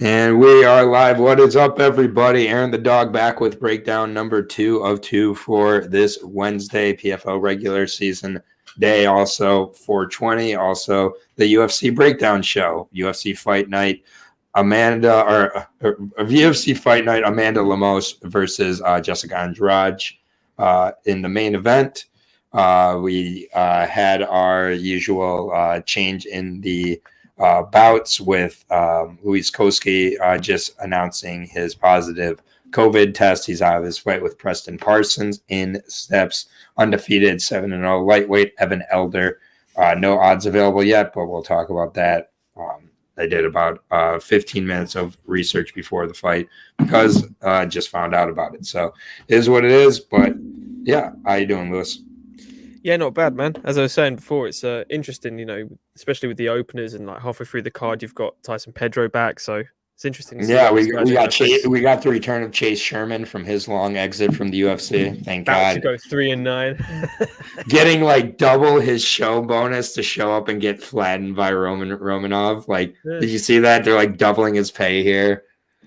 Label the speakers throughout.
Speaker 1: And we are live. What is up, everybody? Aaron the Dog back with breakdown number 2 of 2 for this Wednesday PFL regular season day. Also 420. Also the UFC Breakdown show. UFC Fight Night. Amanda Lemos versus Jessica Andrade in the main event. We had our usual change in the bouts with Luis Koski just announcing his positive COVID test. He's out of his fight with Preston Parsons. In steps undefeated 7-0 lightweight Evan Elder. No odds available yet, but we'll talk about that. I did about 15 minutes of research before the fight because I just found out about it. So it is what it is. But yeah, how you doing, Lewis?
Speaker 2: Yeah, not bad, man. As I was saying before, it's interesting, especially with the openers and like halfway through the card, you've got Tyson Pedro back, so it's interesting.
Speaker 1: Yeah, we got the return of Chase Sherman from his long exit from the UFC. Thank God.
Speaker 2: To go 3-9,
Speaker 1: getting like double his show bonus to show up and get flattened by Romanov. Like, Did you see that? They're like doubling his pay here.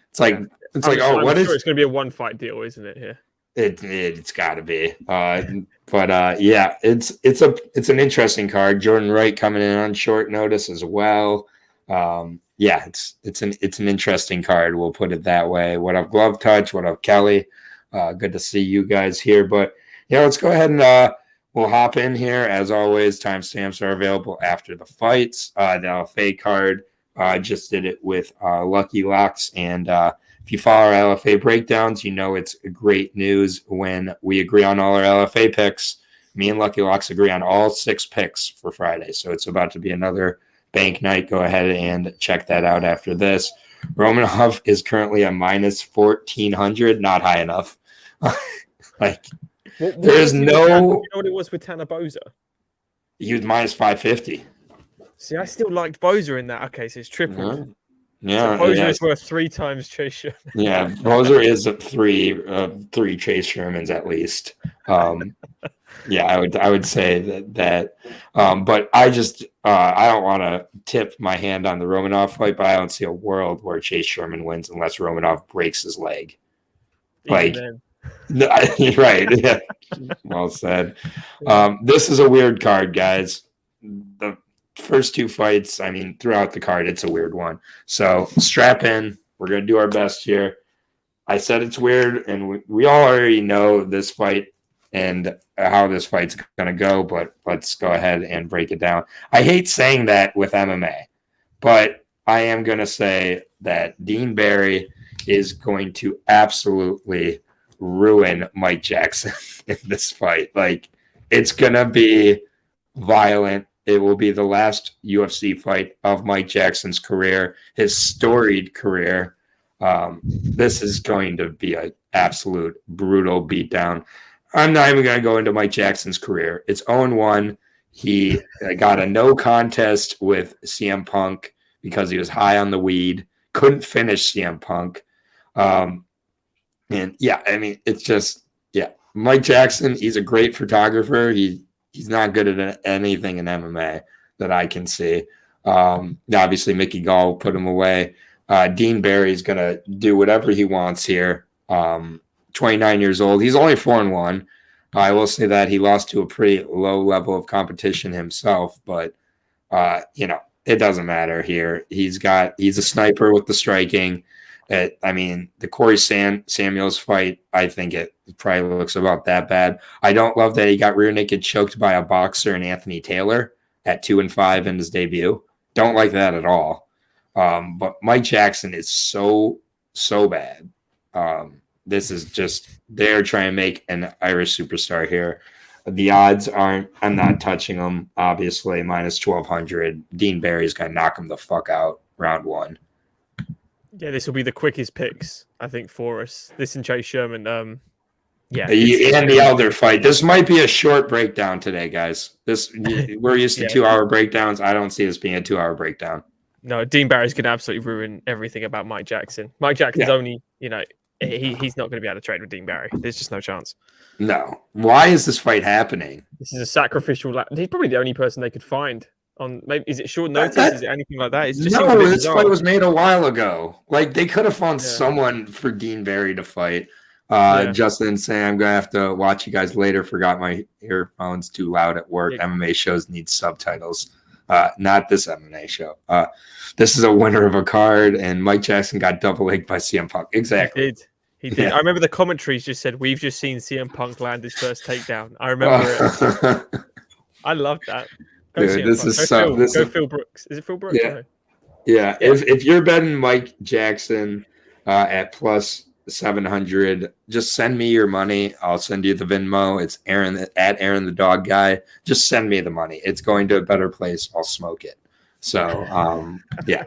Speaker 1: It's like
Speaker 2: it's going to be a one fight deal, isn't it? Here.
Speaker 1: It's got to be. Yeah, it's an interesting card. Jordan Wright coming in on short notice as well. Yeah, it's an interesting card. We'll put it that way. What up, Glove Touch? What up, Kelly? Good to see you guys here. But yeah, let's go ahead and we'll hop in here. As always, timestamps are available after the fights. The LFA card just did it with Lucky Locks, and if you follow our LFA breakdowns, you know it's great news when we agree on all our LFA picks. Me and Lucky Locks agree on all 6 picks for Friday. So it's about to be another bank night. Go ahead and check that out after this. Romanov is currently a minus 1,400. Not high enough. There's no...
Speaker 2: You know what it was with Tanner Boza?
Speaker 1: He was minus 550.
Speaker 2: See, I still liked Boza in that. Okay, so it's tripled.
Speaker 1: Mm-hmm. Yeah,
Speaker 2: so Bozer is worth 3 times Chase Sherman.
Speaker 1: Yeah, Bozer is three Chase Shermans at least. Yeah, I would say that. But I just I don't want to tip my hand on the Romanov fight, but I don't see a world where Chase Sherman wins unless Romanov breaks his leg. Right. Yeah. Well said. This is a weird card, guys. The first 2 fights, I mean, throughout the card, it's a weird one. So strap in. We're going to do our best here. I said it's weird, and we all already know this fight and how this fight's going to go, but let's go ahead and break it down. I hate saying that with MMA, but I am going to say that Dean Barry is going to absolutely ruin Mike Jackson in this fight. Like, it's going to be violent. It will be the last UFC fight of Mike Jackson's career, his storied career. This is going to be an absolute brutal beatdown. I'm not even going to go into Mike Jackson's career. It's 0-1. He got a no contest with CM Punk because he was high on the weed. Couldn't finish CM Punk. And yeah, I mean, it's just, yeah. Mike Jackson, he's a great photographer. He's not good at anything in MMA that I can see. Obviously, Mickey Gall put him away. Dean Barry's going to do whatever he wants here. 29 years old. He's only 4-1. I will say that he lost to a pretty low level of competition himself, but it doesn't matter here. He's a sniper with the striking. I mean, the Corey Samuels fight, I think it probably looks about that bad. I don't love that he got rear naked choked by a boxer in Anthony Taylor at 2-5 in his debut. Don't like that at all. But Mike Jackson is so bad. This is just, they're trying to make an Irish superstar here. The odds aren't, I'm not touching them, obviously, minus 1,200. Dean Barry's going to knock him the fuck out round 1.
Speaker 2: Yeah, this will be the quickest picks, I think, for us. This and Chase Sherman. And
Speaker 1: the Elder fight. This might be a short breakdown today, guys. We're used to 2-hour breakdowns. I don't see this being a 2-hour breakdown.
Speaker 2: No, Dean Barry's going to absolutely ruin everything about Mike Jackson. Mike Jackson's only, he's not going to be able to trade with Dean Barry. There's just no chance.
Speaker 1: No. Why is this fight happening?
Speaker 2: This is a sacrificial. He's probably the only person they could find on maybe is it short notice? Is it anything like that? It just seems a
Speaker 1: No,
Speaker 2: bit
Speaker 1: this
Speaker 2: bizarre.
Speaker 1: fight was made a while ago. Like they could have found
Speaker 2: Yeah.
Speaker 1: someone for Dean Barry to fight.
Speaker 2: Yeah.
Speaker 1: Justin saying I'm gonna have to watch you guys later. Forgot my earphones too loud at work.
Speaker 2: Yeah.
Speaker 1: MMA shows need subtitles. Not this MMA show. This is a winner of a card, and Mike Jackson got double legged by CM Punk. Exactly.
Speaker 2: He did.
Speaker 1: Yeah.
Speaker 2: I remember the commentaries just said, "We've just seen CM Punk land his first takedown." I remember it. I loved that. Go
Speaker 1: Dude,
Speaker 2: CM
Speaker 1: this
Speaker 2: Punk.
Speaker 1: is
Speaker 2: Go
Speaker 1: so.
Speaker 2: Phil.
Speaker 1: This
Speaker 2: Go
Speaker 1: is
Speaker 2: Phil Brooks. Is it Phil Brooks?
Speaker 1: Yeah.
Speaker 2: No.
Speaker 1: Yeah. If you're betting Mike Jackson at plus 700, just send me your money. I'll send you the Venmo. It's Aaron at Aaron the Dog Guy. Just send me the money. It's going to a better place. I'll smoke it. So yeah,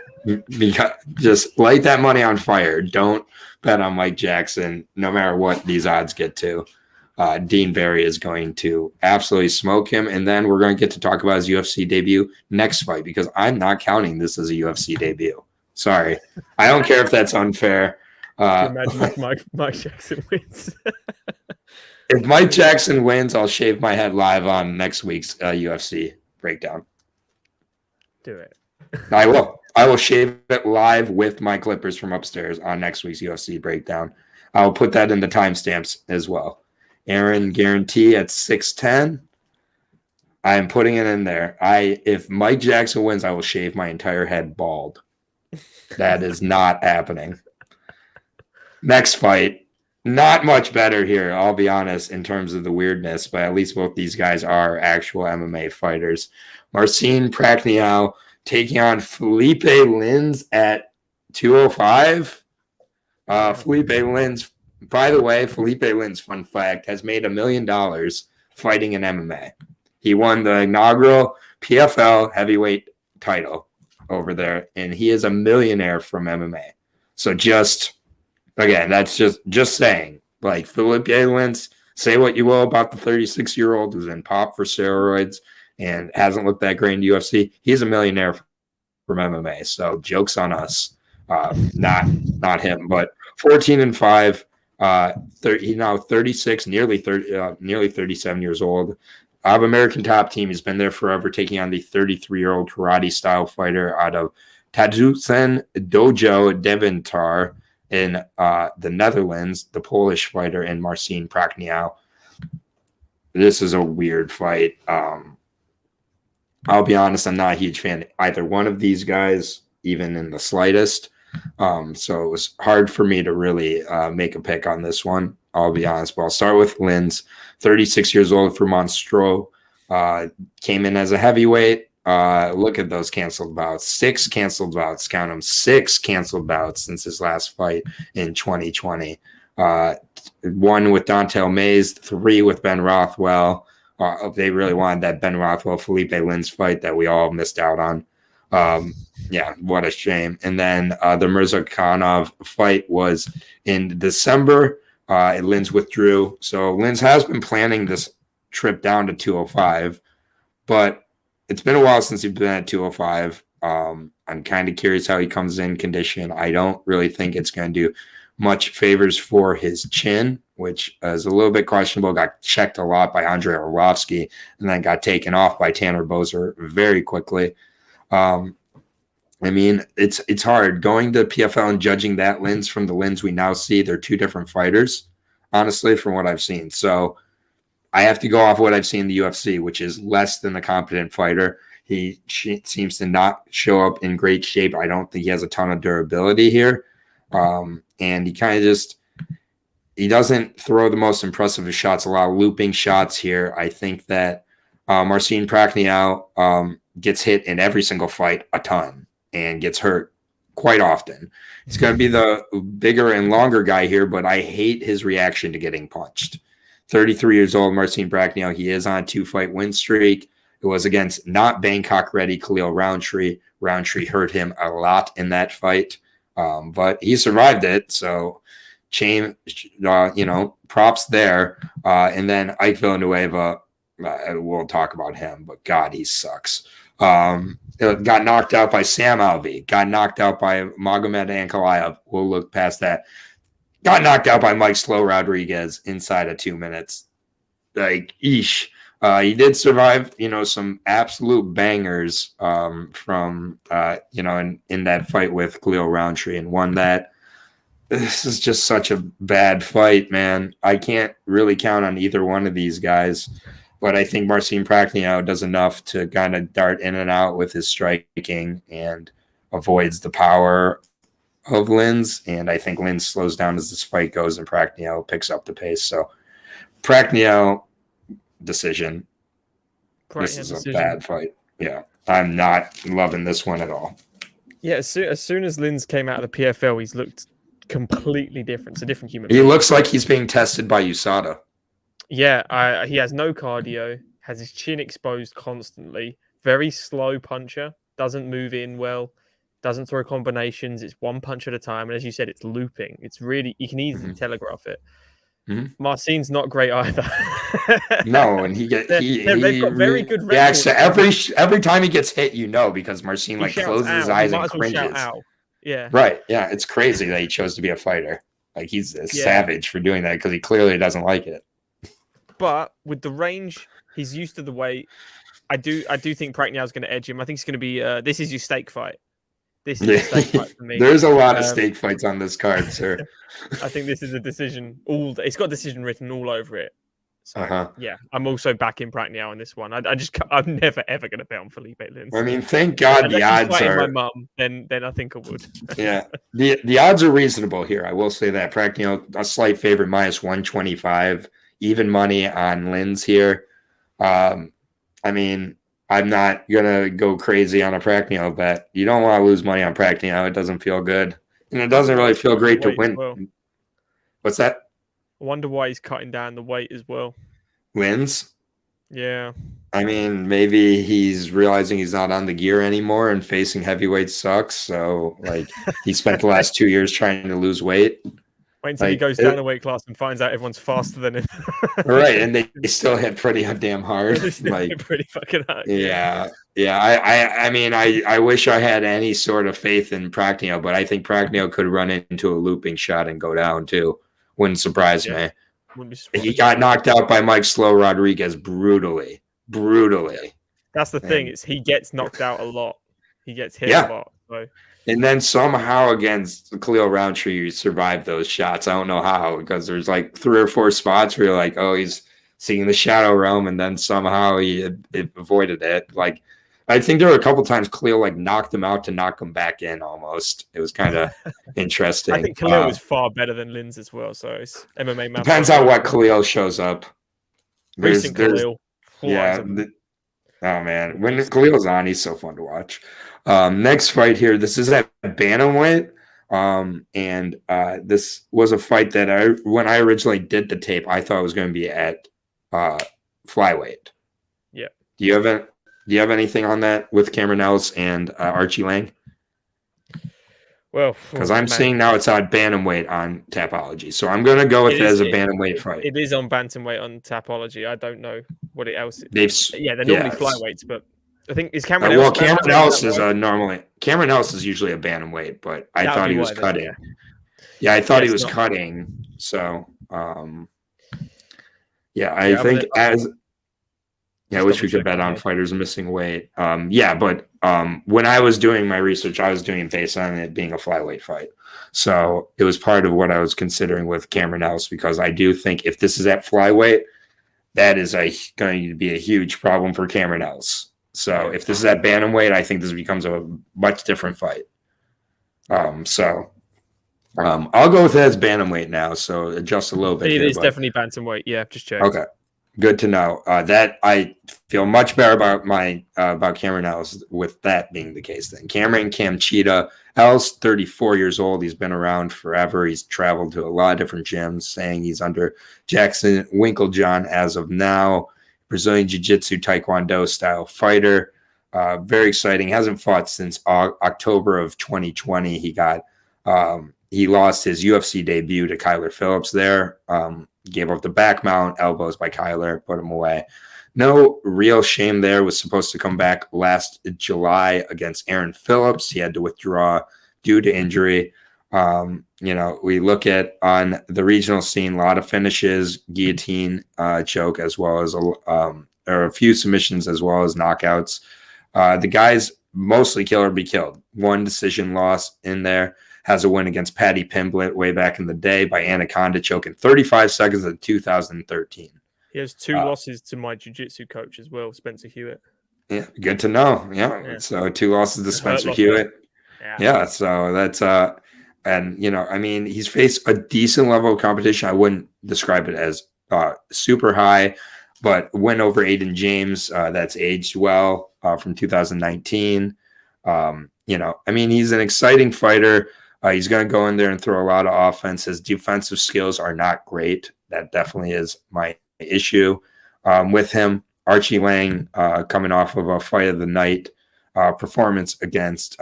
Speaker 1: just light that money on fire. Don't bet on Mike Jackson, no matter what these odds get to. Dean Barry is going to absolutely smoke him, and then we're going to get to talk about his UFC debut next fight because I'm not counting this as a UFC debut. Sorry, I don't care if that's unfair.
Speaker 2: Imagine if Mike Jackson wins.
Speaker 1: If Mike Jackson wins, I'll shave my head live on next week's UFC breakdown.
Speaker 2: Do it.
Speaker 1: I will. I will shave it live with my clippers from upstairs on next week's UFC breakdown. I'll put that in the timestamps as well. Aaron guarantee at 6'10". I am putting it in there. If Mike Jackson wins, I will shave my entire head bald. That is not happening. Next fight, not much better here, I'll be honest, in terms of the weirdness, but at least both these guys are actual MMA fighters. Marcin Bracknell taking on Felipe Lins at 205. Felipe Lins, by the way, Felipe Lins, fun fact, has made $1 million fighting in MMA. He won the inaugural PFL heavyweight title over there, and he is a millionaire from MMA. So again, that's just saying, like Felipe Lins, say what you will about the 36-year-old who's been popped for steroids and hasn't looked that great in UFC. He's a millionaire from MMA. So jokes on us, not him. But 14-5, he's now 36, nearly 37 years old. Of American Top Team, he's been there forever, taking on the 33-year-old karate-style fighter out of Tadzusen Dojo Deventer in the Netherlands, the Polish fighter, and Marcin Bracknell. This is a weird fight. I'll be honest, I'm not a huge fan of either one of these guys, even in the slightest. So it was hard for me to really make a pick on this one. I'll be honest, but I'll start with Lins, 36 years old for Monstro. Came in as a heavyweight. Look at those canceled bouts. 6 canceled bouts. Count them. 6 canceled bouts since his last fight in 2020. 1 with Dontel Mays, 3 with Ben Rothwell. They really wanted that Ben Rothwell Felipe Lins fight that we all missed out on. Yeah, what a shame. And then the Mirzakhanov fight was in December. Lins withdrew. So Lins has been planning this trip down to 205, but it's been a while since he's been at 205. I'm kind of curious how he comes in condition. I don't really think it's going to do much favors for his chin, which is a little bit questionable. Got checked a lot by Andrei Arlovsky and then got taken off by Tanner Boser very quickly. I mean, it's hard going to PFL and judging that Lins from the Lins we now see. They're 2 different fighters, honestly, from what I've seen. So I have to go off what I've seen in the UFC, which is less than a competent fighter. He seems to not show up in great shape. I don't think he has a ton of durability here. And he kind of he doesn't throw the most impressive of shots, a lot of looping shots here. I think that Marcin Bracknell gets hit in every single fight a ton and gets hurt quite often. He's going to be the bigger and longer guy here, but I hate his reaction to getting punched. 33 years old, Marcin Bracknell. He is on a 2-fight win streak. It was against not Bangkok-ready Khalil Roundtree. Roundtree hurt him a lot in that fight, but he survived it. So, props there. And then Ike Villanueva, we'll talk about him, but God, he sucks. Got knocked out by Sam Alvey. Got knocked out by Magomed Ankalaev. We'll look past that. Got knocked out by Mike Slow Rodriguez inside of 2 minutes. Like, eesh. He did survive, some absolute bangers from, in that fight with Khalil Roundtree, and one that this is just such a bad fight, man. I can't really count on either one of these guys, but I think Marcin Bracknell does enough to kind of dart in and out with his striking and avoids the power of Linz. And I think Linz slows down as this fight goes, and Bracknell picks up the pace. So Bracknell decision. This is a bad fight. Yeah, I'm not loving this one at all.
Speaker 2: Yeah, as soon as Linz came out of the PFL, he's looked completely different. It's a different human
Speaker 1: He
Speaker 2: being.
Speaker 1: looks like he's being tested by USADA.
Speaker 2: Yeah, he has no cardio, has his chin exposed constantly, very slow puncher, doesn't move in well, doesn't throw combinations. It's one punch at a time. And as you said, it's looping. It's really, you can easily telegraph it. Marcin's not great either.
Speaker 1: No, and they've got very good records. Every time he gets hit, because Marcin closes his eyes and cringes.
Speaker 2: Yeah.
Speaker 1: Right. Yeah. It's crazy that he chose to be a fighter. Like, he's a savage for doing that, because he clearly doesn't like it.
Speaker 2: But with the range, he's used to the weight. I do think Bracknell's going to edge him. I think it's going to be this is your steak fight. This is a steak fight for me. There's
Speaker 1: a lot of steak fights on this card, sir.
Speaker 2: I think this is a decision. It's got decision written all over it. So, yeah, I'm also backing Bracknell on this one. I'm never ever going to bet on Felipe Linz.
Speaker 1: I mean, thank God the odds are.
Speaker 2: My mum, then I think I would.
Speaker 1: Yeah, the odds are reasonable here. I will say that Bracknell a slight favorite, -125, even money on Linz here. I mean, I'm not gonna go crazy on a Bracknell bet. You don't want to lose money on Bracknell. It doesn't feel good, and it doesn't really feel great to win. Well. What's that?
Speaker 2: I wonder why he's cutting down the weight as well.
Speaker 1: Linz?
Speaker 2: Yeah.
Speaker 1: I mean, maybe he's realizing he's not on the gear anymore, and facing heavyweight sucks. So, he spent the last 2 years trying to lose weight.
Speaker 2: Wait until he goes down a weight class and finds out everyone's faster than him.
Speaker 1: Right, and they still hit pretty damn hard.
Speaker 2: Pretty fucking hard.
Speaker 1: Yeah. I mean, I wish I had any sort of faith in Bracknell, but I think Bracknell could run into a looping shot and go down too. Wouldn't surprise me. He got knocked out by Mike Slow Rodriguez brutally.
Speaker 2: That's the thing. Is he gets knocked out a lot. He gets hit a lot. So.
Speaker 1: And then somehow against Khalil Roundtree, you survive those shots. I don't know how, because there's 3 or 4 spots where you're like, oh, he's seeing the shadow realm, and then somehow he avoided it. I think there were a couple times Khalil knocked him out to knock him back in almost. It was kind of interesting.
Speaker 2: I think Khalil is far better than Linz as well. So it's MMA.
Speaker 1: Depends on what Khalil shows up.
Speaker 2: Recent Khalil.
Speaker 1: Yeah. Oh, man. When Khalil's on, he's so fun to watch. Next fight here. This is at bantamweight. And this was a fight that when I originally did the tape, I thought it was going to be at flyweight.
Speaker 2: Yeah.
Speaker 1: Do you have anything on that with Cameron Ellis and Archie Lang?
Speaker 2: Well,
Speaker 1: because I'm seeing now it's on bantamweight on Tapology, so I'm going to go with it as a bantamweight fight.
Speaker 2: It is on bantamweight on Tapology. I don't know what else. They're normally flyweights, but I think is Cameron.
Speaker 1: Well, Cameron Ellis is Cameron Ellis is usually a bantamweight, but I thought he was cutting. Yeah, I thought he was cutting. So, I think I wish we could bet on fighters missing weight. But when I was doing my research, I was doing it based on it being a flyweight fight. So it was part of what I was considering with Cameron Ellis, because I do think if this is at flyweight, that is going to be a huge problem for Cameron Ellis. So if this is at bantamweight, I think this becomes a much different fight. I'll go with it as bantamweight now. So adjust a little bit.
Speaker 2: It is definitely bantamweight. Yeah, just check.
Speaker 1: Okay. Good to know. That I feel much better about Cameron Ellis with that being the case. Then Cam Cheetah Ellis, 34 years old. He's been around forever. He's traveled to a lot of different gyms, saying he's under Jackson Winklejohn as of now. Brazilian Jiu-Jitsu Taekwondo style fighter. Very exciting. Hasn't fought since October of 2020. He lost his UFC debut to Kyler Phillips there. Gave up the back mount, elbows by Kyler, put him away. No real shame there. Was supposed to come back last July against Aaron Phillips. He had to withdraw due to injury. We look at on the regional scene, a lot of finishes, guillotine choke, as well as or a few submissions as well as knockouts. The guy's mostly kill or be killed. One decision loss in there. Has a win against Patty Pimblett way back in the day by Anaconda choke in 35 seconds in 2013.
Speaker 2: He has 2 losses to my jiu-jitsu coach as well, Spencer Hewitt.
Speaker 1: Yeah, good to know. Yeah. So 2 losses to Spencer Hewitt. Yeah. So that's and I mean, he's faced a decent level of competition. I wouldn't describe it as super high, but win over Aiden James. That's aged well from 2019. I mean, he's an exciting fighter. He's going to go in there and throw a lot of offense. His defensive skills are not great. That definitely is my issue with him. Archie Lang coming off of a fight of the night performance against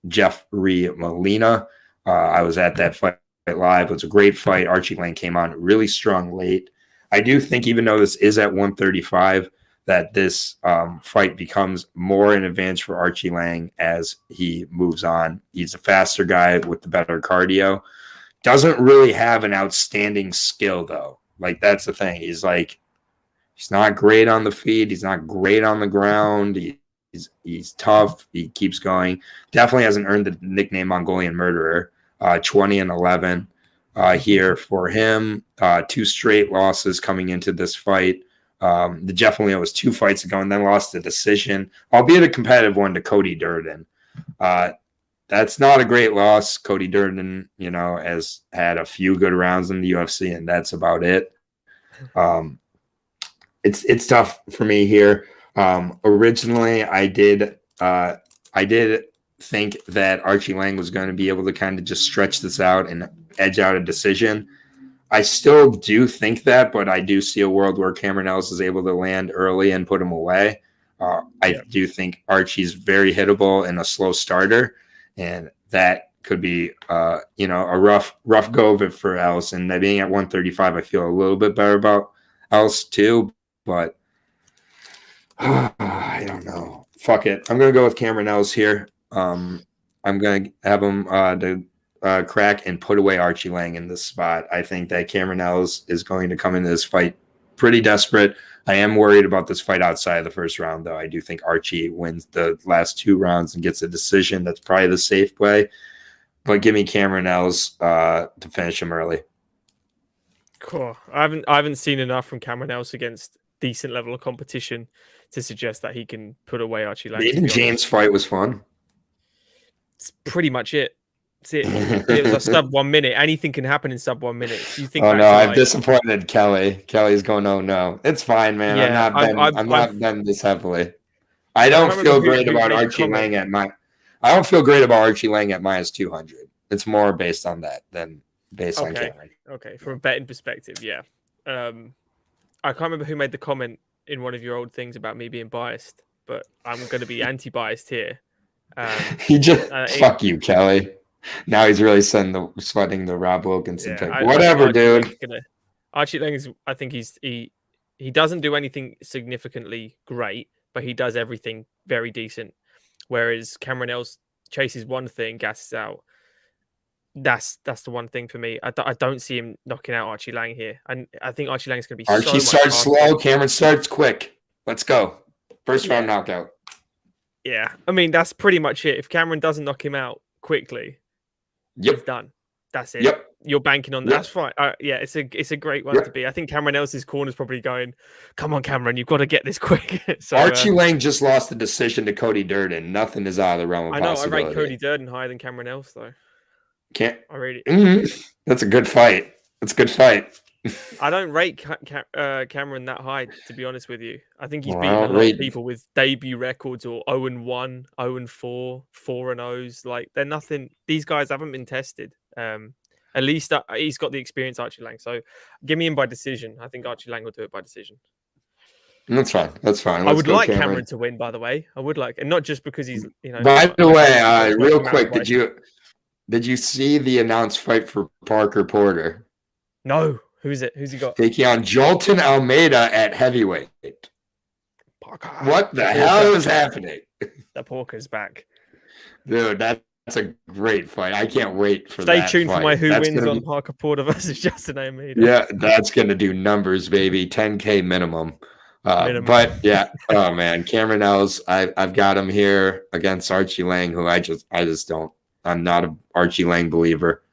Speaker 1: Jeffrey Molina. I was at that fight live. It was a great fight. Archie Lang came on really strong late. I do think even though this is at 135, that this fight becomes more an advantage for Archie Lang as he moves on. He's a faster guy with the better cardio. Doesn't really have an outstanding skill, though. Like, that's the thing. He's not great on the feet. He's not great on the ground. He's tough. He keeps going. Definitely hasn't earned the nickname Mongolian Murderer. 20-11 here for him. 2 straight losses coming into this fight. The Jeff Molina was 2 fights ago and then lost a decision, albeit a competitive one, to Cody Durden. That's not a great loss. Cody Durden, has had a few good rounds in the UFC, and that's about it. It's tough for me here. Originally, I did think that Archie Lang was going to be able to kind of just stretch this out and edge out a decision. I still do think that, but I do see a world where Cameron Ellis is able to land early and put him away. I do think Archie's very hittable and a slow starter, and that could be, a rough go of it for Ellis. And being at 135, I feel a little bit better about Ellis too, but I don't know. Fuck it. I'm going to go with Cameron Ellis here. I'm going to have him crack and put away Archie Lang in this spot. I think that Cameron Ellis is going to come into this fight pretty desperate. I am worried about this fight outside of the first round, though. I do think Archie wins the last 2 rounds and gets a decision. That's probably the safe play. But give me Cameron Ellis to finish him early.
Speaker 2: Cool. I haven't seen enough from Cameron Ellis against decent level of competition to suggest that he can put away Archie Lang.
Speaker 1: The Aiden James fight was fun.
Speaker 2: It's pretty much it. It was a sub 1 minute. Anything can happen in sub 1 minute. You think?
Speaker 1: Oh no, I'm disappointed. Kelly's going. Oh no, it's fine, man. Yeah, I'm not been this heavily. I don't feel great about Archie Lang at I don't feel great about Archie Lang at minus 200. It's more based on that than based on Cameron.
Speaker 2: Okay, from a betting perspective, yeah. I can't remember who made the comment in one of your old things about me being biased, but I'm going to be anti-biased here.
Speaker 1: He just fuck you, Kelly. Now he's really sweating the Rob Wilkinson thing. Whatever, dude.
Speaker 2: Archie Lang is. I think he doesn't do anything significantly great, but he does everything very decent. Whereas Cameron Ellis chases one thing, gasses out. That's the one thing for me. I don't see him knocking out Archie Lang here, and I think Archie Lang is going to be.
Speaker 1: Archie starts slow. Cameron starts quick. Let's go. First round knockout.
Speaker 2: Yeah, I mean that's pretty much it. If Cameron doesn't knock him out quickly, he's done. That's it. Yep. You're banking on that. That's fine. It's a great one to be. I think Cameron Ellis's corner is probably going, "Come on, Cameron, you've got to get this quick." So,
Speaker 1: Archie Lang just lost the decision to Cody Durden. Nothing is out of the realm of possibility.
Speaker 2: I rate Cody Durden higher than Cameron Ellis, though.
Speaker 1: I rate it. That's a good fight. That's a good fight.
Speaker 2: I don't rate Cameron that high, to be honest with you. I think he's beaten a lot of people with debut records or 0-1, 0-4, 4-0s. Like they're nothing. These guys haven't been tested. At least he's got the experience, Archie Lang. So give me him by decision. I think Archie Lang will do it by decision.
Speaker 1: That's fine.
Speaker 2: I would like Cameron to win, by the way. I would like, and not just because he's,
Speaker 1: By the way, real quick, did you see the announced fight for Parker Porter?
Speaker 2: No. Who is it? Who's he got?
Speaker 1: Taking on Jolton Almeida at heavyweight.
Speaker 2: Parker.
Speaker 1: What the hell is happening?
Speaker 2: The Porker's back.
Speaker 1: Dude, that's a great fight. I can't wait for
Speaker 2: that. Stay tuned for my Who Wins on Parker Porter versus Justin Almeida.
Speaker 1: Yeah, that's going to do numbers, baby. 10K minimum. But yeah, oh man, Cameron Ells, I've got him here against Archie Lang, who I just don't. I'm not an Archie Lang believer.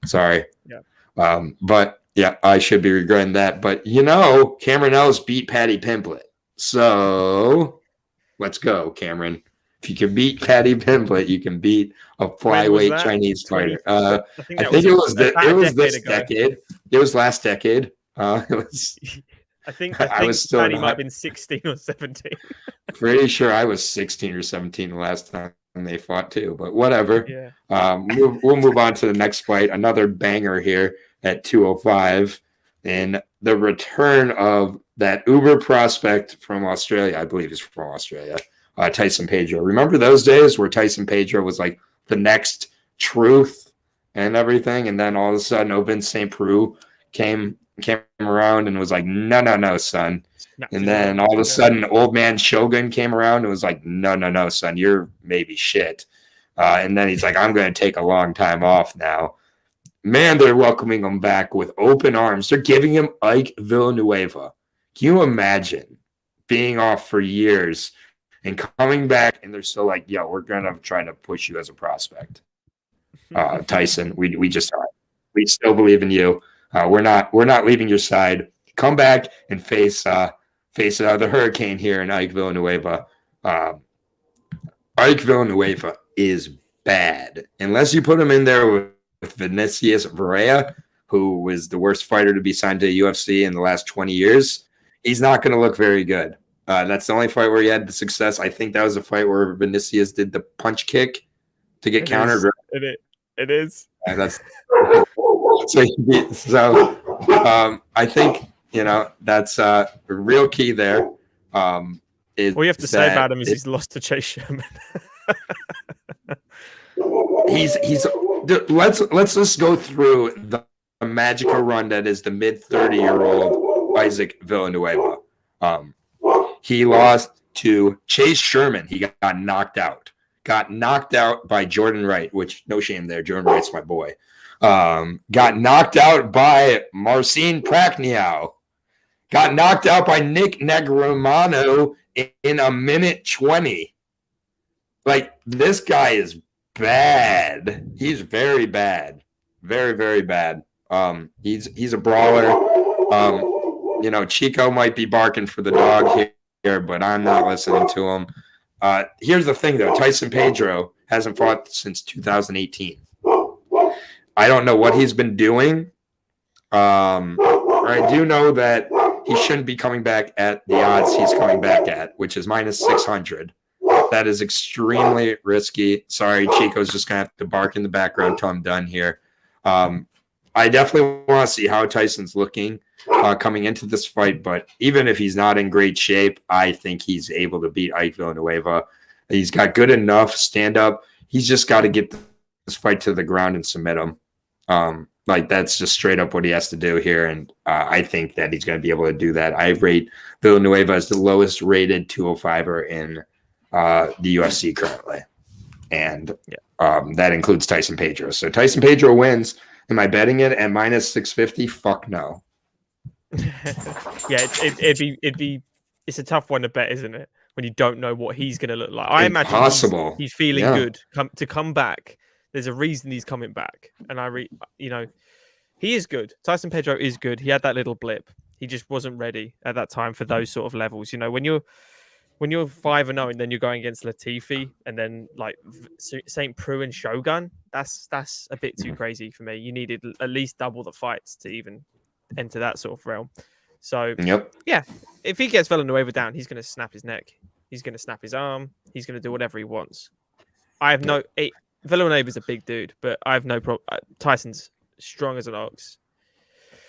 Speaker 1: Sorry.
Speaker 2: Yeah.
Speaker 1: But yeah, I should be regretting that. But Cameron Ells beat Paddy Pimblett, so let's go, Cameron. If you can beat Paddy Pimblett, you can beat a flyweight Chinese fighter. I think it was this decade. It was last decade. It was.
Speaker 2: I think
Speaker 1: still
Speaker 2: Paddy might have been 16 or 17.
Speaker 1: Pretty sure I was 16 or 17 the last time they fought too, but whatever.
Speaker 2: Yeah.
Speaker 1: We'll move on to the next fight. Another banger here at 205, and the return of that Uber prospect from Australia. I believe he's from Australia. Tyson Pedro. Remember those days where Tyson Pedro was like the next truth and everything, and then all of a sudden, Ovin St. Preux came around and was like, no, son. And then all of a sudden, old man Shogun came around and was like, no, son, you're maybe shit. And then he's like, I'm going to take a long time off now. Man, they're welcoming him back with open arms. They're giving him Ike Villanueva. Can you imagine being off for years and coming back and they're still like, yo, we're going to try to push you as a prospect. Tyson, we still believe in you. We're not leaving your side. Come back and face the Hurricane here in Ike Villanueva. Ike Villanueva is bad unless you put him in there with Vinicius Varea, who was the worst fighter to be signed to the UFC in the last 20 years. He's not going to look very good. That's the only fight where he had the success. I think that was a fight where Vinicius did the punch kick to get countered.
Speaker 2: It is.
Speaker 1: That's so. I think that's the real key there.
Speaker 2: All you have to say about him is he's lost to Chase Sherman.
Speaker 1: Let's just go through the magical run that is the mid-30-year-old Isaac Villanueva. He lost to Chase Sherman. He got knocked out. Got knocked out by Jordan Wright, which no shame there. Jordan Wright's my boy. Got knocked out by Marcin Bracknell. Got knocked out by Nick Negromano in a minute 20. Like, this guy is bad. He's very bad. Very, very bad. He's a brawler. Chico might be barking for the dog here, but I'm not listening to him. Here's the thing, though. Tyson Pedro hasn't fought since 2018. I don't know what he's been doing. I do know that he shouldn't be coming back at the odds he's coming back at, which is minus 600. That is extremely risky. Sorry, Chico's just going to have to bark in the background until I'm done here. I definitely want to see how Tyson's looking coming into this fight, but even if he's not in great shape, I think he's able to beat Ike Villanueva. He's got good enough stand-up. He's just got to get this fight to the ground and submit him. That's just straight up what he has to do here, and I think that he's going to be able to do that. I rate Villanueva as the lowest rated 205er in the UFC currently, and that includes Tyson Pedro. So Tyson Pedro wins. Am I betting it at minus 650? Fuck no.
Speaker 2: Yeah, it's a tough one to bet, isn't it? When you don't know what he's going to look like. I imagine he's feeling good to come back. There's a reason he's coming back, and he is good. Tyson Pedro is good. He had that little blip. He just wasn't ready at that time for those sort of levels. When you're 5-0 and then you're going against Latifi and then like St. Preux and Shogun, that's a bit too crazy for me. You needed at least double the fights to even enter that sort of realm. So yeah, if he gets Villanueva down, he's going to snap his neck. He's going to snap his arm. He's going to do whatever he wants. Villanueva's a big dude, but I have no problem. Tyson's strong as an ox.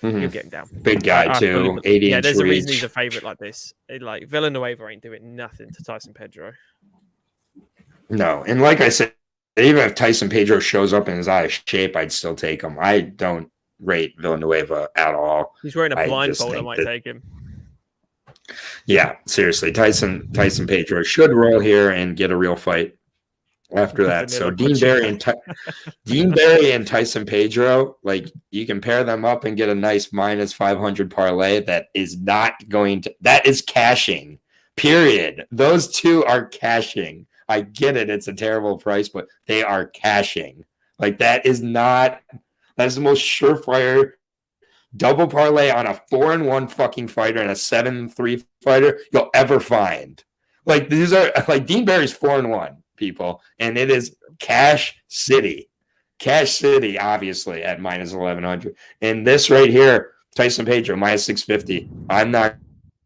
Speaker 2: He'll get him down.
Speaker 1: Big guy too. 80
Speaker 2: yeah, there's
Speaker 1: reach.
Speaker 2: a reason he's a favorite like this. Villanueva ain't doing nothing to Tyson Pedro.
Speaker 1: No, and like I said, even if Tyson Pedro shows up and is out of shape, I'd still take him. I don't rate Villanueva at all.
Speaker 2: He's wearing a blindfold. I might take him.
Speaker 1: Yeah, seriously, Tyson Pedro should roll here and get a real fight. after that. So Dean Barry and Tyson Pedro, like you can pair them up and get a nice minus 500 parlay. That is cashing. Period. Those two are cashing. I get it. It's a terrible price, but they are cashing. Like that is the most surefire double parlay on a 4-1 fucking fighter and a 7-3 fighter you'll ever find. Like these are like Dean Barry's 4-1 people, and it is Cash City, obviously at minus 1100. And this right here, Tyson Pedro minus 650. I'm not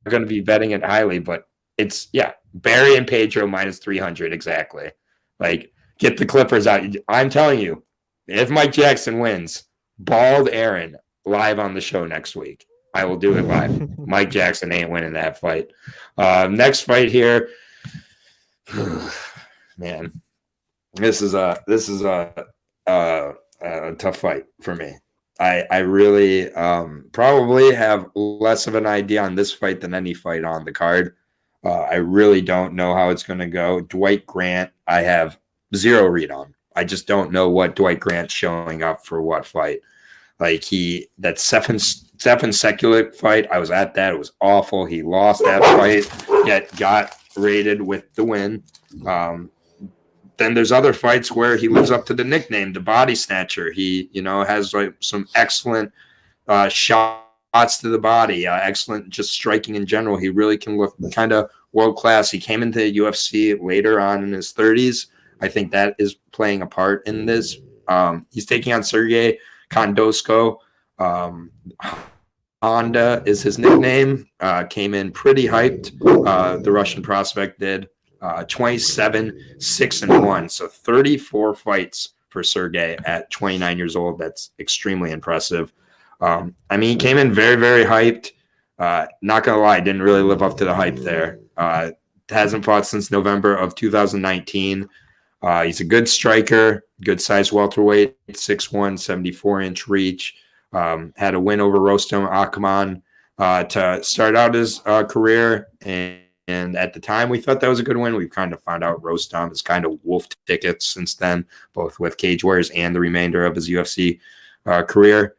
Speaker 1: going to be betting it highly, but it's Barry and Pedro minus 300 exactly. Like get the Clippers out. I'm telling you, if Mike Jackson wins, Bald Aaron live on the show next week. I will do it live. Mike Jackson ain't winning that fight. Next fight here, man. This is a tough fight for me. I really probably have less of an idea on this fight than any fight on the card. I really don't know how it's going to go. Dwight Grant, I have zero read on. I just don't know what Dwight Grant's showing up for what fight. Like that Stefan Sekulic fight, I was at that. It was awful. He lost that fight, yet got rated with the win. Then there's other fights where he lives up to the nickname, the body snatcher. He, has like some excellent shots to the body, excellent just striking in general. He really can look kind of world class. He came into the UFC later on in his 30s. I think that is playing a part in this. He's taking on Sergey Kondosko. Honda is his nickname. Came in pretty hyped. The Russian prospect did 27-6-1. So 34 fights for Sergey at 29 years old. That's extremely impressive. He came in very, very hyped. Not going to lie, didn't really live up to the hype there. Hasn't fought since November of 2019. He's a good striker, good size welterweight, 6'1", 74-inch reach. Had a win over Rostam Akman to start out his career. And at the time, we thought that was a good win. We've kind of found out Rostam has kind of wolfed tickets since then, both with Cage Warriors and the remainder of his UFC career.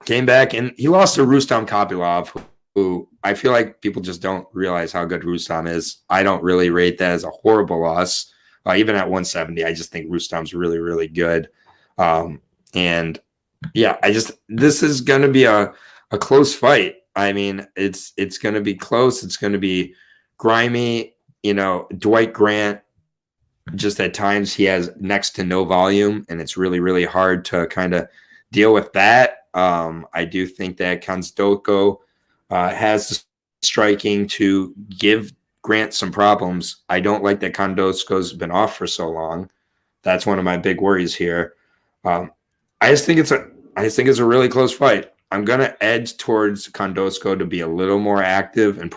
Speaker 1: Came back, and he lost to Rustam Kapilov, who I feel like people just don't realize how good Rustam is. I don't really rate that as a horrible loss. Even at 170, I just think Rustam's really, really good. This is going to be a close fight. It's going to be close. It's going to be grimy. Dwight Grant, just at times he has next to no volume, and it's really, really hard to kind of deal with that. I do think that Kondosko has the striking to give Grant some problems. I don't like that Kondosko's been off for so long. That's one of my big worries here. I just think it's a really close fight. I'm gonna edge towards Kondosko to be a little more active and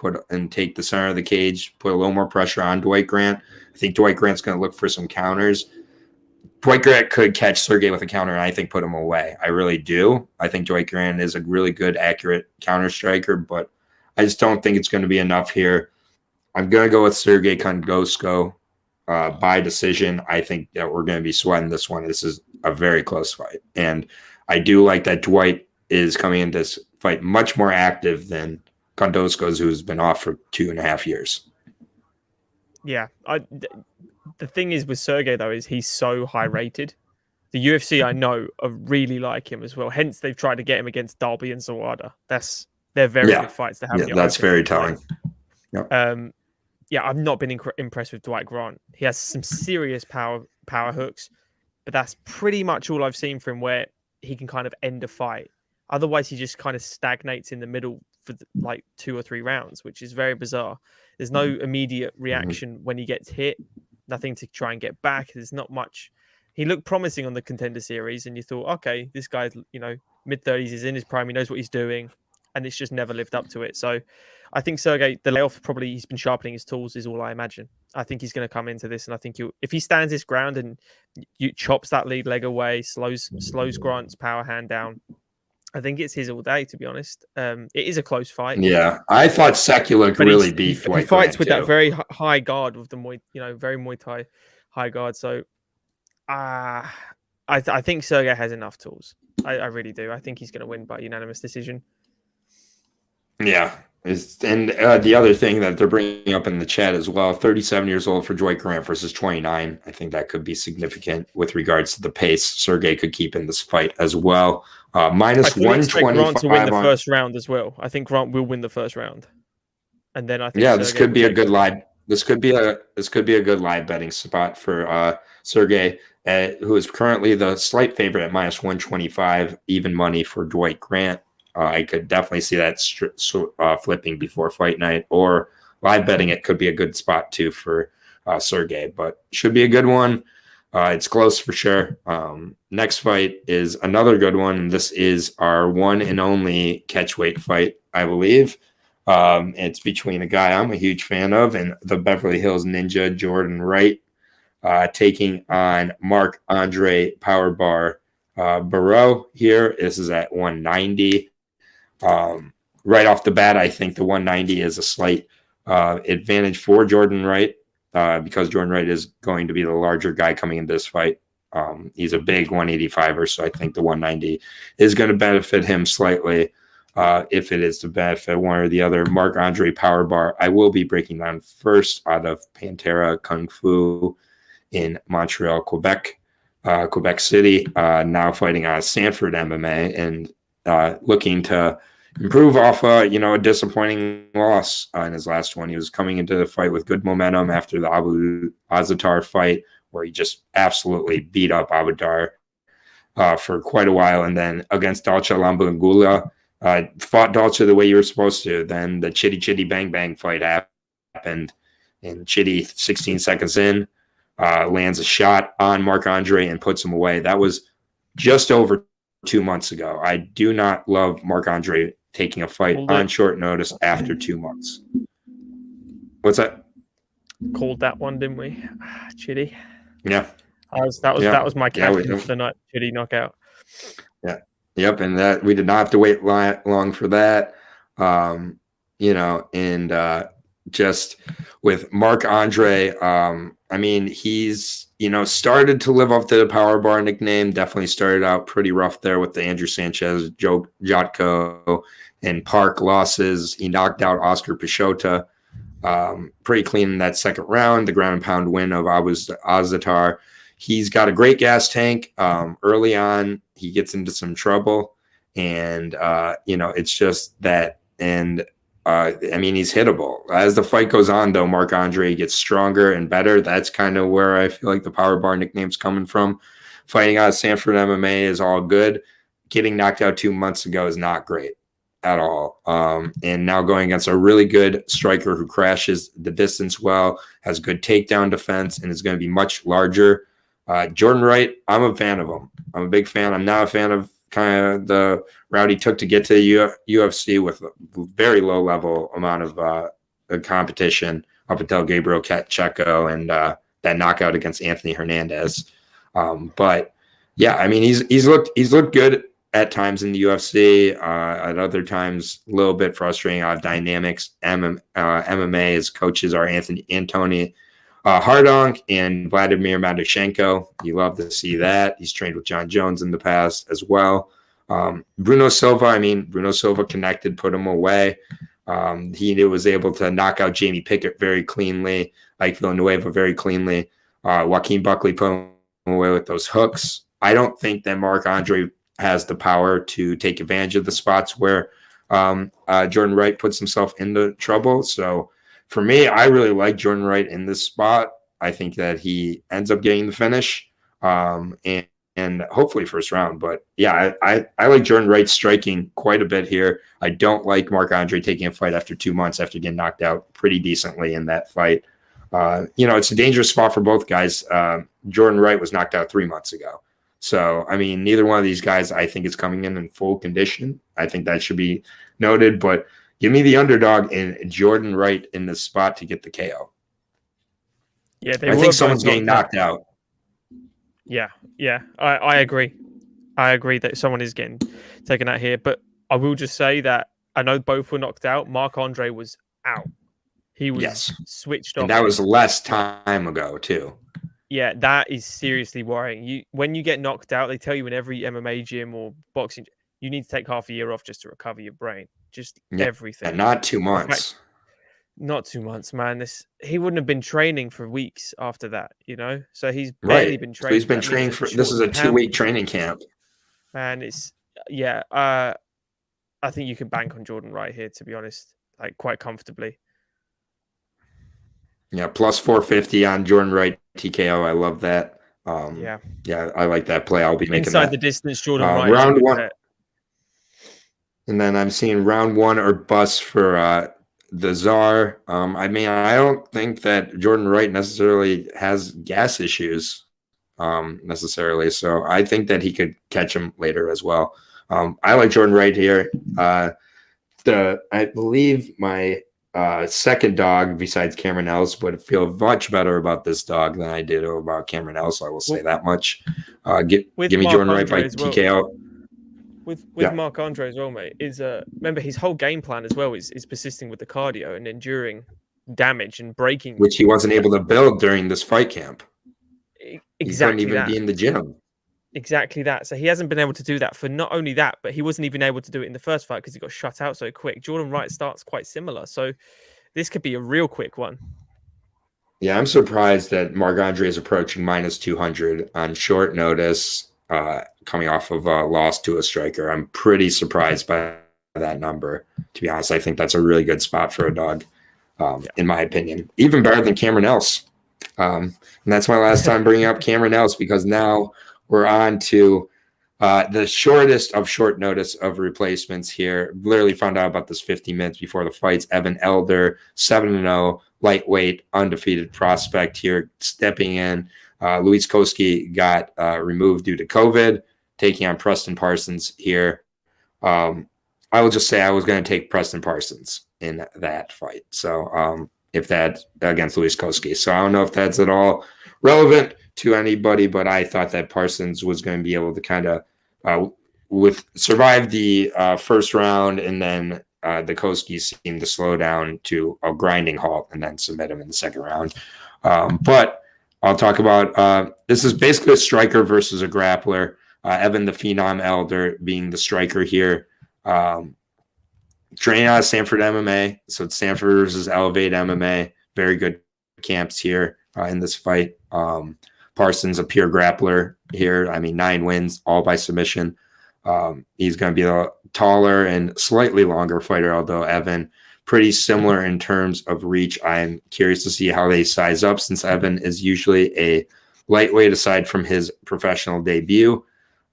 Speaker 1: take the center of the cage, put a little more pressure on Dwight Grant. I think Dwight Grant's gonna look for some counters. Dwight Grant could catch Sergey with a counter and I think put him away. I really do. I think Dwight Grant is a really good, accurate counter striker, but I just don't think it's going to be enough here. I'm going to go with Sergey Kondosko by decision. I think that we're going to be sweating this one. This is a very close fight. And I do like that Dwight is coming into this fight much more active than Kondosko's, who's been off for 2.5 years.
Speaker 2: Yeah. The thing is with Sergey, though, is he's so high rated. The UFC, I know, really like him as well. Hence, they've tried to get him against Dalby and Zawada. They're very good fights to have.
Speaker 1: Yeah, that's very telling.
Speaker 2: Yep. I've not been impressed with Dwight Grant. He has some serious power hooks, but that's pretty much all I've seen from where he can kind of end a fight. Otherwise, he just kind of stagnates in the middle for like 2 or 3 rounds, which is very bizarre. There's no immediate reaction when he gets hit. Nothing to try and get back. There's not much. He looked promising on the Contender Series, and you thought, okay, this guy's mid-30s, he's in his prime, he knows what he's doing, and it's just never lived up to it. So I think Sergey, the layoff, probably he's been sharpening his tools, is all I imagine. I think he's going to come into this, and I think if he stands his ground and you chops that lead leg away, slows Grant's power hand down, I think it's his all day, to be honest. It is a close fight.
Speaker 1: Yeah, I thought Sekulic really beat Dwight.
Speaker 2: He fights with that very high guard with the very Muay Thai high guard. So, I think Sergey has enough tools. I really do. I think he's going to win by unanimous decision.
Speaker 1: Yeah. And the other thing that they're bringing up in the chat as well, 37 years old for Dwight Grant versus 29. I think that could be significant with regards to the pace Sergey could keep in this fight as well. Minus
Speaker 2: I fully expect
Speaker 1: 125
Speaker 2: Grant to win the
Speaker 1: on.
Speaker 2: first round as well. I think Grant will win the first round, and then I think
Speaker 1: This
Speaker 2: Sergey
Speaker 1: could
Speaker 2: will
Speaker 1: be a
Speaker 2: take
Speaker 1: good
Speaker 2: over.
Speaker 1: live. This could be a good live betting spot for Sergey, who is currently the slight favorite at minus 125, even money for Dwight Grant. I could definitely see that flipping before fight night, or live betting it could be a good spot too for Sergey, but should be a good one. It's close for sure. Next fight is another good one. This is our one and only catchweight fight, I believe. It's between a guy I'm a huge fan of and the Beverly Hills Ninja, Jordan Wright, taking on Marc-Andre Powerbar Barreau here. This is at 190. Right off the bat, I think the 190 is a slight advantage for Jordan Wright because Jordan Wright is going to be the larger guy coming into this fight. He's a big 185er, so I think the 190 is going to benefit him slightly if it is to benefit one or the other. Marc-Andre Powerbar, I will be breaking down first out of Pantera Kung Fu in Montreal, Quebec City, now fighting out of Sanford MMA and looking to improve off a disappointing loss in his last one. He was coming into the fight with good momentum after the Abu Azaitar fight, where he just absolutely beat up Abudar for quite a while. And then against Dalcha Lambangula, fought Dalcha the way you were supposed to. Then the Chitty Chitty Bang Bang fight happened, and Chitty, 16 seconds in, lands a shot on Marc-Andre and puts him away. That was just over 2 months ago. I do not love Marc-Andre taking a fight on short notice after 2 months. What's that?
Speaker 2: Called that one, didn't we? Chitty.
Speaker 1: Yeah.
Speaker 2: That was my captain for the night. Chitty knockout.
Speaker 1: Yeah. Yep. And that we did not have to wait long for that. Just with Marc-Andre, I mean, he's started to live up to the Power Bar nickname. Definitely started out pretty rough there with the Andrew Sanchez, Joe Jotko, and Park losses. He knocked out Oscar Pichota pretty clean in that second round. The ground and pound win of Abu Azaitar. He's got a great gas tank. Early on, he gets into some trouble, and it's just that. And he's hittable. As the fight goes on, though, Marc-Andre gets stronger and better. That's kind of where I feel like the Power Bar nickname's coming from. Fighting out of Sanford MMA is all good. Getting knocked out 2 months ago is not great at all. And now going against a really good striker who crashes the distance well, has good takedown defense, and is going to be much larger. Jordan Wright, I'm a fan of him. I'm a big fan. I'm not a fan of kind of the route he took to get to UFC with a very low level amount of competition up until Gabriel Checo and that knockout against Anthony Hernandez. But yeah, I mean, he's looked good at times in the UFC. At other times, a little bit frustrating out of dynamics. MMA, his coaches are Antony Hardonk and Vladimir Madushenko. You love to see that. He's trained with John Jones in the past as well. Bruno Silva connected, put him away. He was able to knock out Jamie Pickett very cleanly, like Villanueva very cleanly. Joaquin Buckley put him away with those hooks. I don't think that Marc-Andre has the power to take advantage of the spots where Jordan Wright puts himself into trouble. So for me, I really like Jordan Wright in this spot. I think that he ends up getting the finish and hopefully first round. But yeah, I like Jordan Wright striking quite a bit here. I don't like Marc-Andre taking a fight after 2 months after getting knocked out pretty decently in that fight. It's a dangerous spot for both guys. Jordan Wright was knocked out 3 months ago. So, I mean, neither one of these guys, I think, is coming in full condition. I think that should be noted. But give me the underdog in Jordan Wright in this spot to get the KO.
Speaker 2: Yeah,
Speaker 1: I think someone's getting knocked out.
Speaker 2: Yeah. I agree. I agree that someone is getting taken out here. But I will just say that I know both were knocked out. Marc-Andre was out. He was switched off.
Speaker 1: And that was less time ago, too.
Speaker 2: Yeah, that is seriously worrying. When you get knocked out, they tell you in every MMA gym or boxing, you need to take half a year off just to recover your brain. Just
Speaker 1: Yeah,
Speaker 2: everything.
Speaker 1: and not 2
Speaker 2: The fact,
Speaker 1: months.
Speaker 2: not 2 months, man. He wouldn't have been training for weeks after that, So he's barely
Speaker 1: Right.
Speaker 2: been
Speaker 1: So he's
Speaker 2: training.
Speaker 1: been
Speaker 2: That means
Speaker 1: training
Speaker 2: it's a
Speaker 1: for this is
Speaker 2: shortened
Speaker 1: a
Speaker 2: camp,
Speaker 1: 2-week training camp.
Speaker 2: man. It's yeah. I think you can bank on Jordan Wright here, to be honest, like quite comfortably.
Speaker 1: Yeah, plus 450 on Jordan Wright TKO. I love that.
Speaker 2: Yeah.
Speaker 1: Yeah, I like that play. I'll be making
Speaker 2: Inside
Speaker 1: that.
Speaker 2: the distance, Jordan Wright is a
Speaker 1: Round
Speaker 2: good
Speaker 1: 1.
Speaker 2: bet.
Speaker 1: And then I'm seeing round 1 or bust for the Czar. I mean, I don't think that Jordan Wright necessarily has gas issues necessarily. So I think that he could catch him later as well. I like Jordan Wright here. I believe my second dog besides Cameron Ellis would feel much better about this dog than I did about Cameron Ellis. I will say that much. Give me
Speaker 2: Mark
Speaker 1: Jordan Wright
Speaker 2: Andre
Speaker 1: by
Speaker 2: as well.
Speaker 1: TKO.
Speaker 2: With Mark Andre as well, mate, is remember his whole game plan as well is persisting with the cardio and enduring damage and breaking,
Speaker 1: which he wasn't able to build during this fight camp.
Speaker 2: Exactly,
Speaker 1: he couldn't even be in the gym.
Speaker 2: Exactly that. So he hasn't been able to do that for not only that, but he wasn't even able to do it in the first fight because he got shut out so quick. Jordan Wright starts quite similar, so this could be a real quick one.
Speaker 1: Yeah, I'm surprised that Marc Andre is approaching minus 200 on short notice, coming off of a loss to a striker. I'm pretty surprised by that number, to be honest. I think that's a really good spot for a dog, in my opinion. Even better than Cameron Ellis. And that's my last time bringing up Cameron Ellis, because now we're on to the shortest of short notice of replacements here. Literally found out about this 50 minutes before the fights. Evan Elder, 7-0, lightweight, undefeated prospect here, stepping in. Luis Koski got removed due to COVID, taking on Preston Parsons here. I will just say I was going to take Preston Parsons in that fight. So if that against Luis Koski. So I don't know if that's at all relevant to anybody, but I thought that Parsons was going to be able to kind of survive the first round, and then the Koski seemed to slow down to a grinding halt and then submit him in the second round. But I'll talk about this is basically a striker versus a grappler. Evan the Phenom Elder being the striker here. Training out of Stanford MMA. So it's Stanford versus Elevate MMA. Very good camps here in this fight. Parsons, a pure grappler here. I mean, 9 wins, all by submission. He's going to be a taller and slightly longer fighter, although Evan, pretty similar in terms of reach. I'm curious to see how they size up, since Evan is usually a lightweight aside from his professional debut.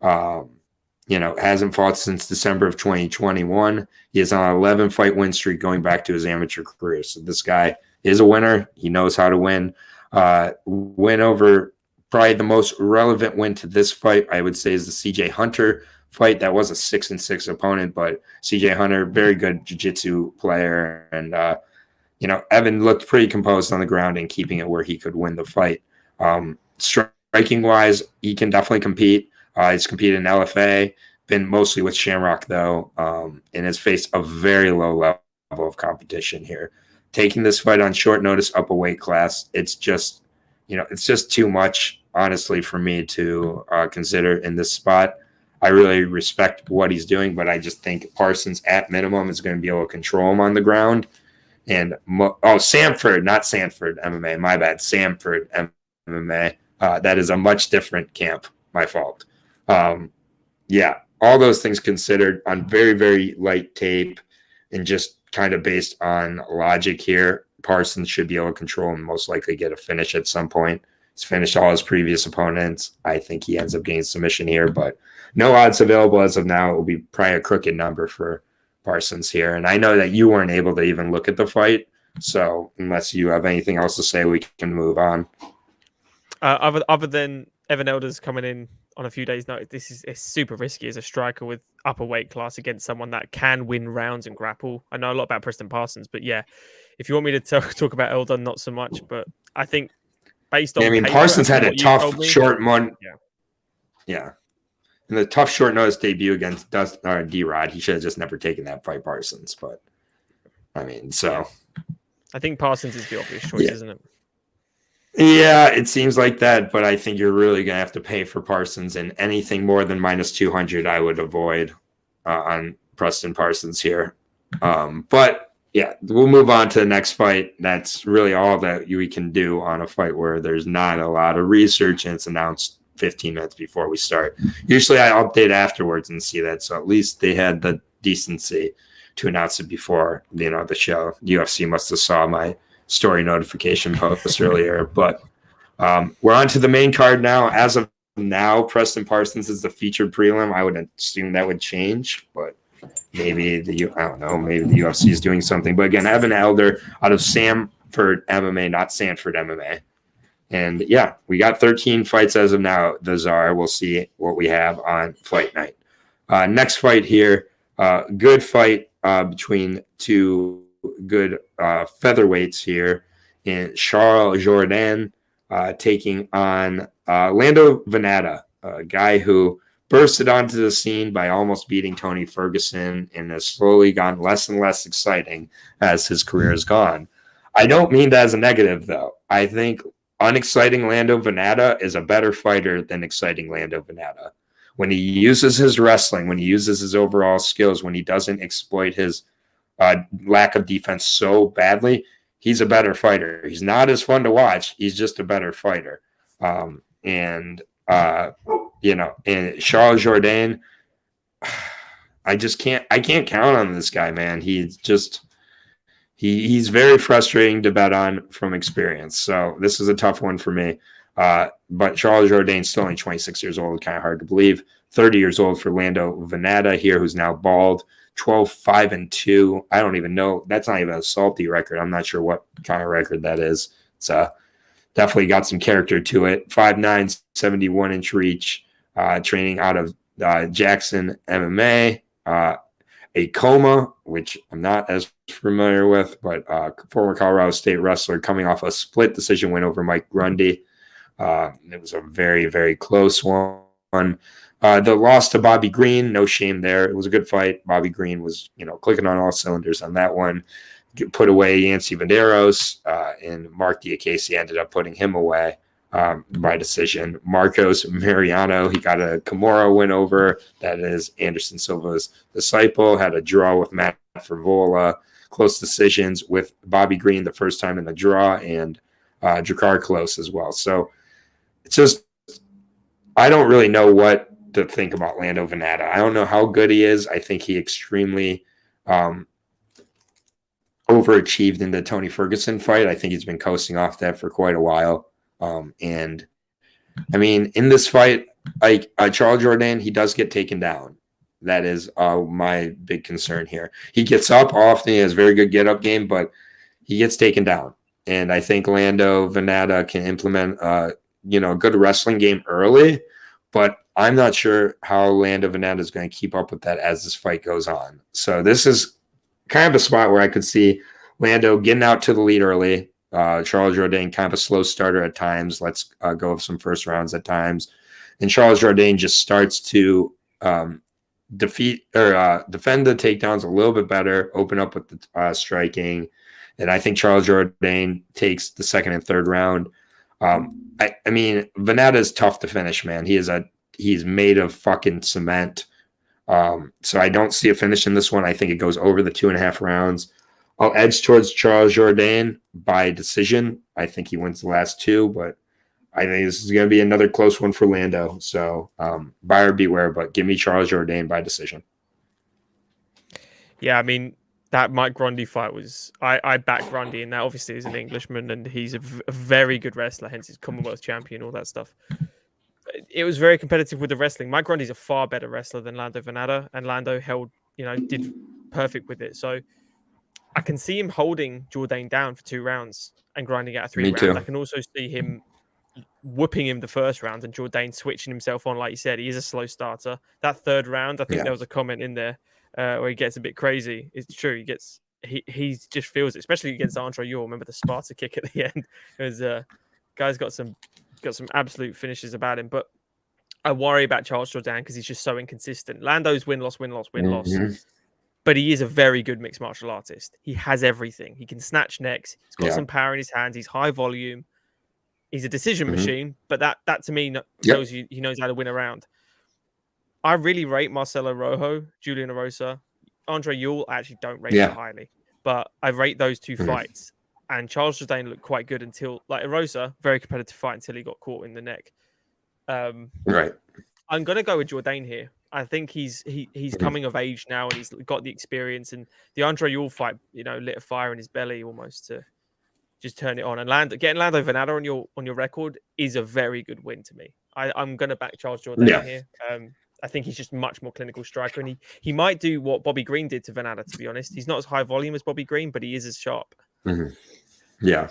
Speaker 1: Hasn't fought since December of 2021. He is on an 11-fight win streak going back to his amateur career. So this guy is a winner. He knows how to win. Win over probably the most relevant win to this fight, I would say, is the CJ Hunter fight. That was a 6-6 opponent, but CJ Hunter, very good jiu-jitsu player. And, Evan looked pretty composed on the ground and keeping it where he could win the fight. Striking-wise, he can definitely compete. He's competed in LFA, been mostly with Shamrock, though, and has faced a very low level of competition here. Taking this fight on short notice up a weight class, it's just too much, honestly, for me to consider in this spot. I really respect what he's doing, but I just think Parsons, at minimum, is going to be able to control him on the ground. And Sanford, not Sanford MMA, my bad, Sanford MMA. That is a much different camp. My fault. All those things considered, on very, very light tape and just kind of based on logic here, Parsons should be able to control and most likely get a finish at some point. He's finished all his previous opponents. I think he ends up getting submission here, but no odds available as of now. It will be probably a crooked number for Parsons here. And I know that you weren't able to even look at the fight. So unless you have anything else to say, we can move on.
Speaker 2: Other than Evan Elder's coming in on a few days' notice, it's super risky as a striker with upper weight class against someone that can win rounds and grapple. I know a lot about Preston Parsons, but yeah, if you want me to talk about Elder, not so much. But I think based on
Speaker 1: Parsons had a tough short one.
Speaker 2: Yeah.
Speaker 1: In the tough short notice debut against D-Rod, he should have just never taken that fight, Parsons. But I think Parsons is the obvious choice, isn't it? Yeah, it seems like that, but I think you're really going to have to pay for Parsons, and anything more than minus 200, I would avoid on Preston Parsons here. But yeah, we'll move on to the next fight. That's really all that we can do on a fight where there's not a lot of research and it's announced 15 minutes before we start. Usually I update afterwards and see that, so at least they had the decency to announce it before, the show. UFC must have saw my story notification post earlier, but we're on to the main card now. As of now, Preston Parsons is the featured prelim. I would assume that would change, but maybe I don't know, maybe the UFC is doing something. But again, Evan Elder out of Sanford MMA, not Sanford MMA. And yeah, we got 13 fights as of now, the Czar. We'll see what we have on fight night. Next fight here, good fight between two good featherweights here in Charles Jourdain taking on Lando Venata, a guy who bursted onto the scene by almost beating Tony Ferguson and has slowly gone less and less exciting as his career has gone. I don't mean that as a negative, though. I think unexciting Lando Venata is a better fighter than exciting Lando Venata. When he uses his wrestling, when he uses his overall skills, when he doesn't exploit his lack of defense so badly, he's a better fighter. He's not as fun to watch. He's just a better fighter. And Charles Jourdain, I can't count on this guy, man. He's very frustrating to bet on from experience. So this is a tough one for me. But Charles Jourdain's still only 26 years old, kind of hard to believe. 30 years old for Lando Venata here, who's now bald. 12-5-2. I don't even know. That's not even a salty record. I'm not sure what kind of record that is. It's definitely got some character to it. 5'9", 71-inch reach, training out of Jackson MMA. A coma, which I'm not as familiar with, but former Colorado State wrestler coming off a split decision win over Mike Grundy. It was a very, very close one. The loss to Bobby Green, no shame there. It was a good fight. Bobby Green was, clicking on all cylinders on that one. Put away Yancy Vaderos, and Mark Diakese ended up putting him away by decision. Marcos Mariano, he got a Kimura win over. That is Anderson Silva's disciple. Had a draw with Matt Frivola. Close decisions with Bobby Green the first time in the draw, and Drakkar Klose as well. So it's just, I don't really know what to think about Lando Venata. I don't know how good he is. I think he extremely overachieved in the Tony Ferguson fight. I think he's been coasting off that for quite a while. And I mean, in this fight, like Charles Jourdain, he does get taken down. That is my big concern here. He gets up often. He has a very good get-up game, but he gets taken down. And I think Lando Venata can implement a good wrestling game early, but I'm not sure how Lando Venata is going to keep up with that as this fight goes on. So this is kind of a spot where I could see Lando getting out to the lead early. Charles Jourdain kind of a slow starter at times. Let's go with some first rounds at times. And Charles Jourdain just starts to defend the takedowns a little bit better, open up with the striking. And I think Charles Jourdain takes the second and third round. I mean, Venata is tough to finish, man. He's made of fucking cement. So I don't see a finish in this one. I think it goes over the 2.5 rounds. I'll edge towards Charles Jourdain by decision. I think he wins the last two, but I think this is going to be another close one for Lando. So buyer beware, but give me Charles Jourdain by decision.
Speaker 2: Yeah, I mean, that Mike Grundy fight was... I back Grundy, and that obviously is an Englishman, and he's a very good wrestler, hence he's Commonwealth champion, all that stuff. It was very competitive with the wrestling. Mike Grundy's a far better wrestler than Lando Venata, and Lando did perfect with it. So I can see him holding Jourdain down for 2 rounds and grinding out a 3 round.
Speaker 1: Too.
Speaker 2: I can also see him whooping him the first round and Jourdain switching himself on. Like you said, he is a slow starter. That third round, I think there was a comment in there where he gets a bit crazy. It's true. He just feels it, especially against Andraj. You'll remember the Sparta kick at the end. Guy's got some absolute finishes about him. But I worry about Charles Jourdain because he's just so inconsistent. Lando's win-loss. But he is a very good mixed martial artist. He has everything. He can snatch necks. He's got some power in his hands. He's high volume. He's a decision machine, but that to me tells you he knows how to win a round. I really rate Marcelo Rojo, Julian Erosa. Andre Ewell, I actually don't rate that highly, but I rate those two fights. And Charles Jourdain looked quite good until, like Erosa, very competitive fight until he got caught in the neck.
Speaker 1: Right.
Speaker 2: I'm going to go with Jourdain here. I think he's coming of age now, and he's got the experience. And the Andre Ewell fight, lit a fire in his belly almost to just turn it on. And getting Lando Venata on your record is a very good win to me. I'm going to back Charles Jourdain here. I think he's just a much more clinical striker, and he might do what Bobby Green did to Venata, to be honest. He's not as high volume as Bobby Green, but he is as sharp.
Speaker 1: Yeah.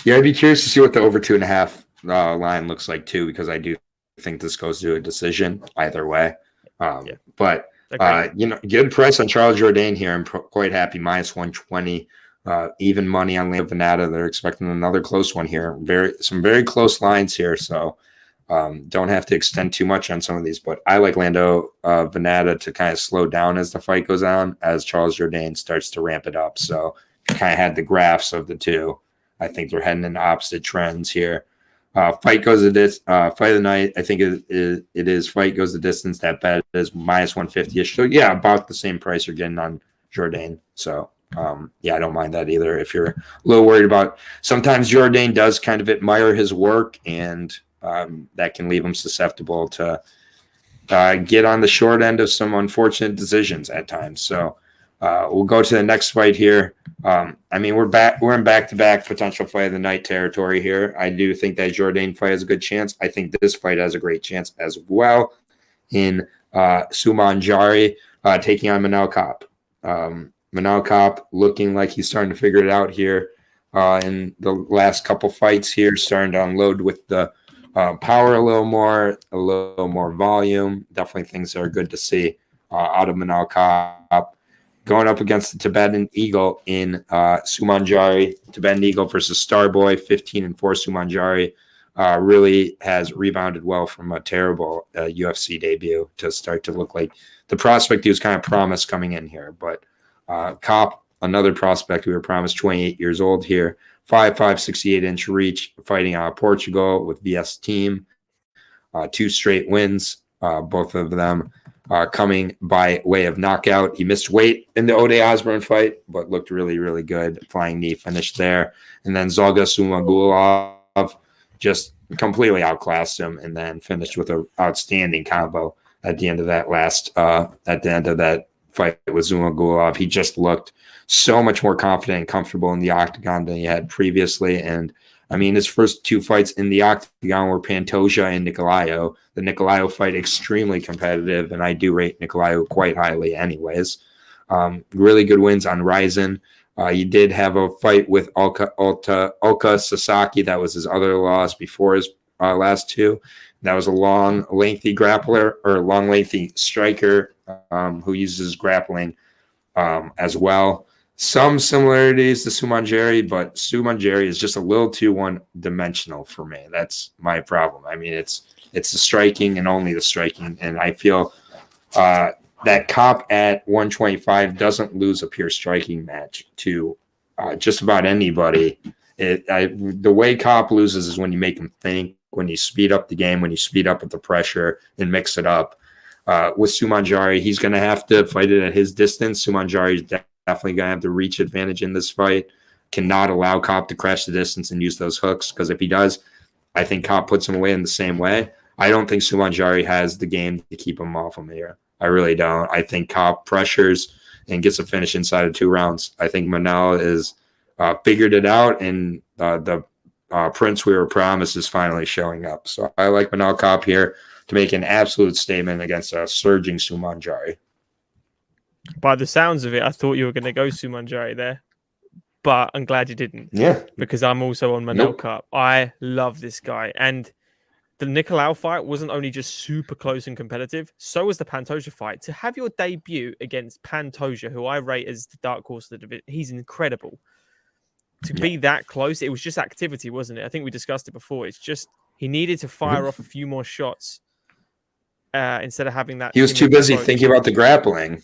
Speaker 1: I'd be curious to see what the over 2.5 line looks like too, because I do think this goes to a decision either way. But good price on Charles Jourdain here. I'm quite happy. -120, even money on Lando Venata. They're expecting another close one here. Some very close lines here. So don't have to extend too much on some of these, but I like Lando Venata to kind of slow down as the fight goes on, as Charles Jourdain starts to ramp it up. So kind of had the graphs of the two. I think they're heading in opposite trends here. Fight goes the fight of the night. I think it is fight goes the distance. That bet is -150-ish. So yeah, about the same price you're getting on Jourdain. So I don't mind that either. If you're a little worried about, sometimes Jourdain does kind of admire his work, and that can leave him susceptible to get on the short end of some unfortunate decisions at times. So we'll go to the next fight here. We're in back-to-back potential fight of the night territory here. I do think that Jourdain fight has a good chance. I think this fight has a great chance as well in Sumanjari taking on Manal Cop. Manal Cop looking like he's starting to figure it out here in the last couple fights here, starting to unload with the power a little more volume. Definitely things that are good to see out of Manal Cop. Going up against the Tibetan Eagle in Sumanjari. Tibetan Eagle versus Starboy, 15-4 Sumanjari. Really has rebounded well from a terrible UFC debut to start to look like the prospect he was kind of promised coming in here. But Cop, another prospect we were promised, 28 years old here. 5'5", 68-inch reach, fighting out of Portugal with VS Team. 2 straight wins, both of them coming by way of knockout. He missed weight in the Ode Osborne fight, but looked really, really good. Flying knee finish there. And then Zolga Sumagulov just completely outclassed him, and then finished with an outstanding combo at the end of that fight with Zumagulov. He just looked so much more confident and comfortable in the octagon than he had previously. And his first 2 fights in the octagon were Pantoja and Nicolayo. The Nicolayo fight, extremely competitive, and I do rate Nicolayo quite highly anyways. Really good wins on Ryzen. He did have a fight with Oka Sasaki. That was his other loss before his last 2. That was a long, lengthy grappler, or long, lengthy striker who uses grappling as well. Some similarities to Sumanjari, but Sumanjari is just a little too one-dimensional for me. That's my problem. It's the striking and only the striking, and I feel that Cop at 125 doesn't lose a pure striking match to just about anybody. The way Cop loses is when you make him think, when you speed up the game, when you speed up with the pressure and mix it up. With Sumanjari, he's going to have to fight it at his distance. Sumanjari is definitely going to have the reach advantage in this fight. Cannot allow Cop to crash the distance and use those hooks, because if he does, I think Cop puts him away in the same way. I don't think Sumanjari has the game to keep him off him here. I really don't. I think Cop pressures and gets a finish inside of 2 rounds. I think Manal is figured it out, and the prince we were promised is finally showing up. So I like Manal Cop here to make an absolute statement against a surging Sumanjari.
Speaker 2: By the sounds of it, I thought you were going to go Sumanjari there, but I'm glad you didn't.
Speaker 1: Yeah.
Speaker 2: Because I'm also on Manal Cop. I love this guy. And the Nicolau fight wasn't only just super close and competitive, so was the Pantoja fight. To have your debut against Pantoja, who I rate as the dark horse of the division, he's incredible. To be that close, it was just activity, wasn't it? I think we discussed it before. It's just he needed to fire off a few more shots instead of having that.
Speaker 1: He was too busy thinking about the grappling.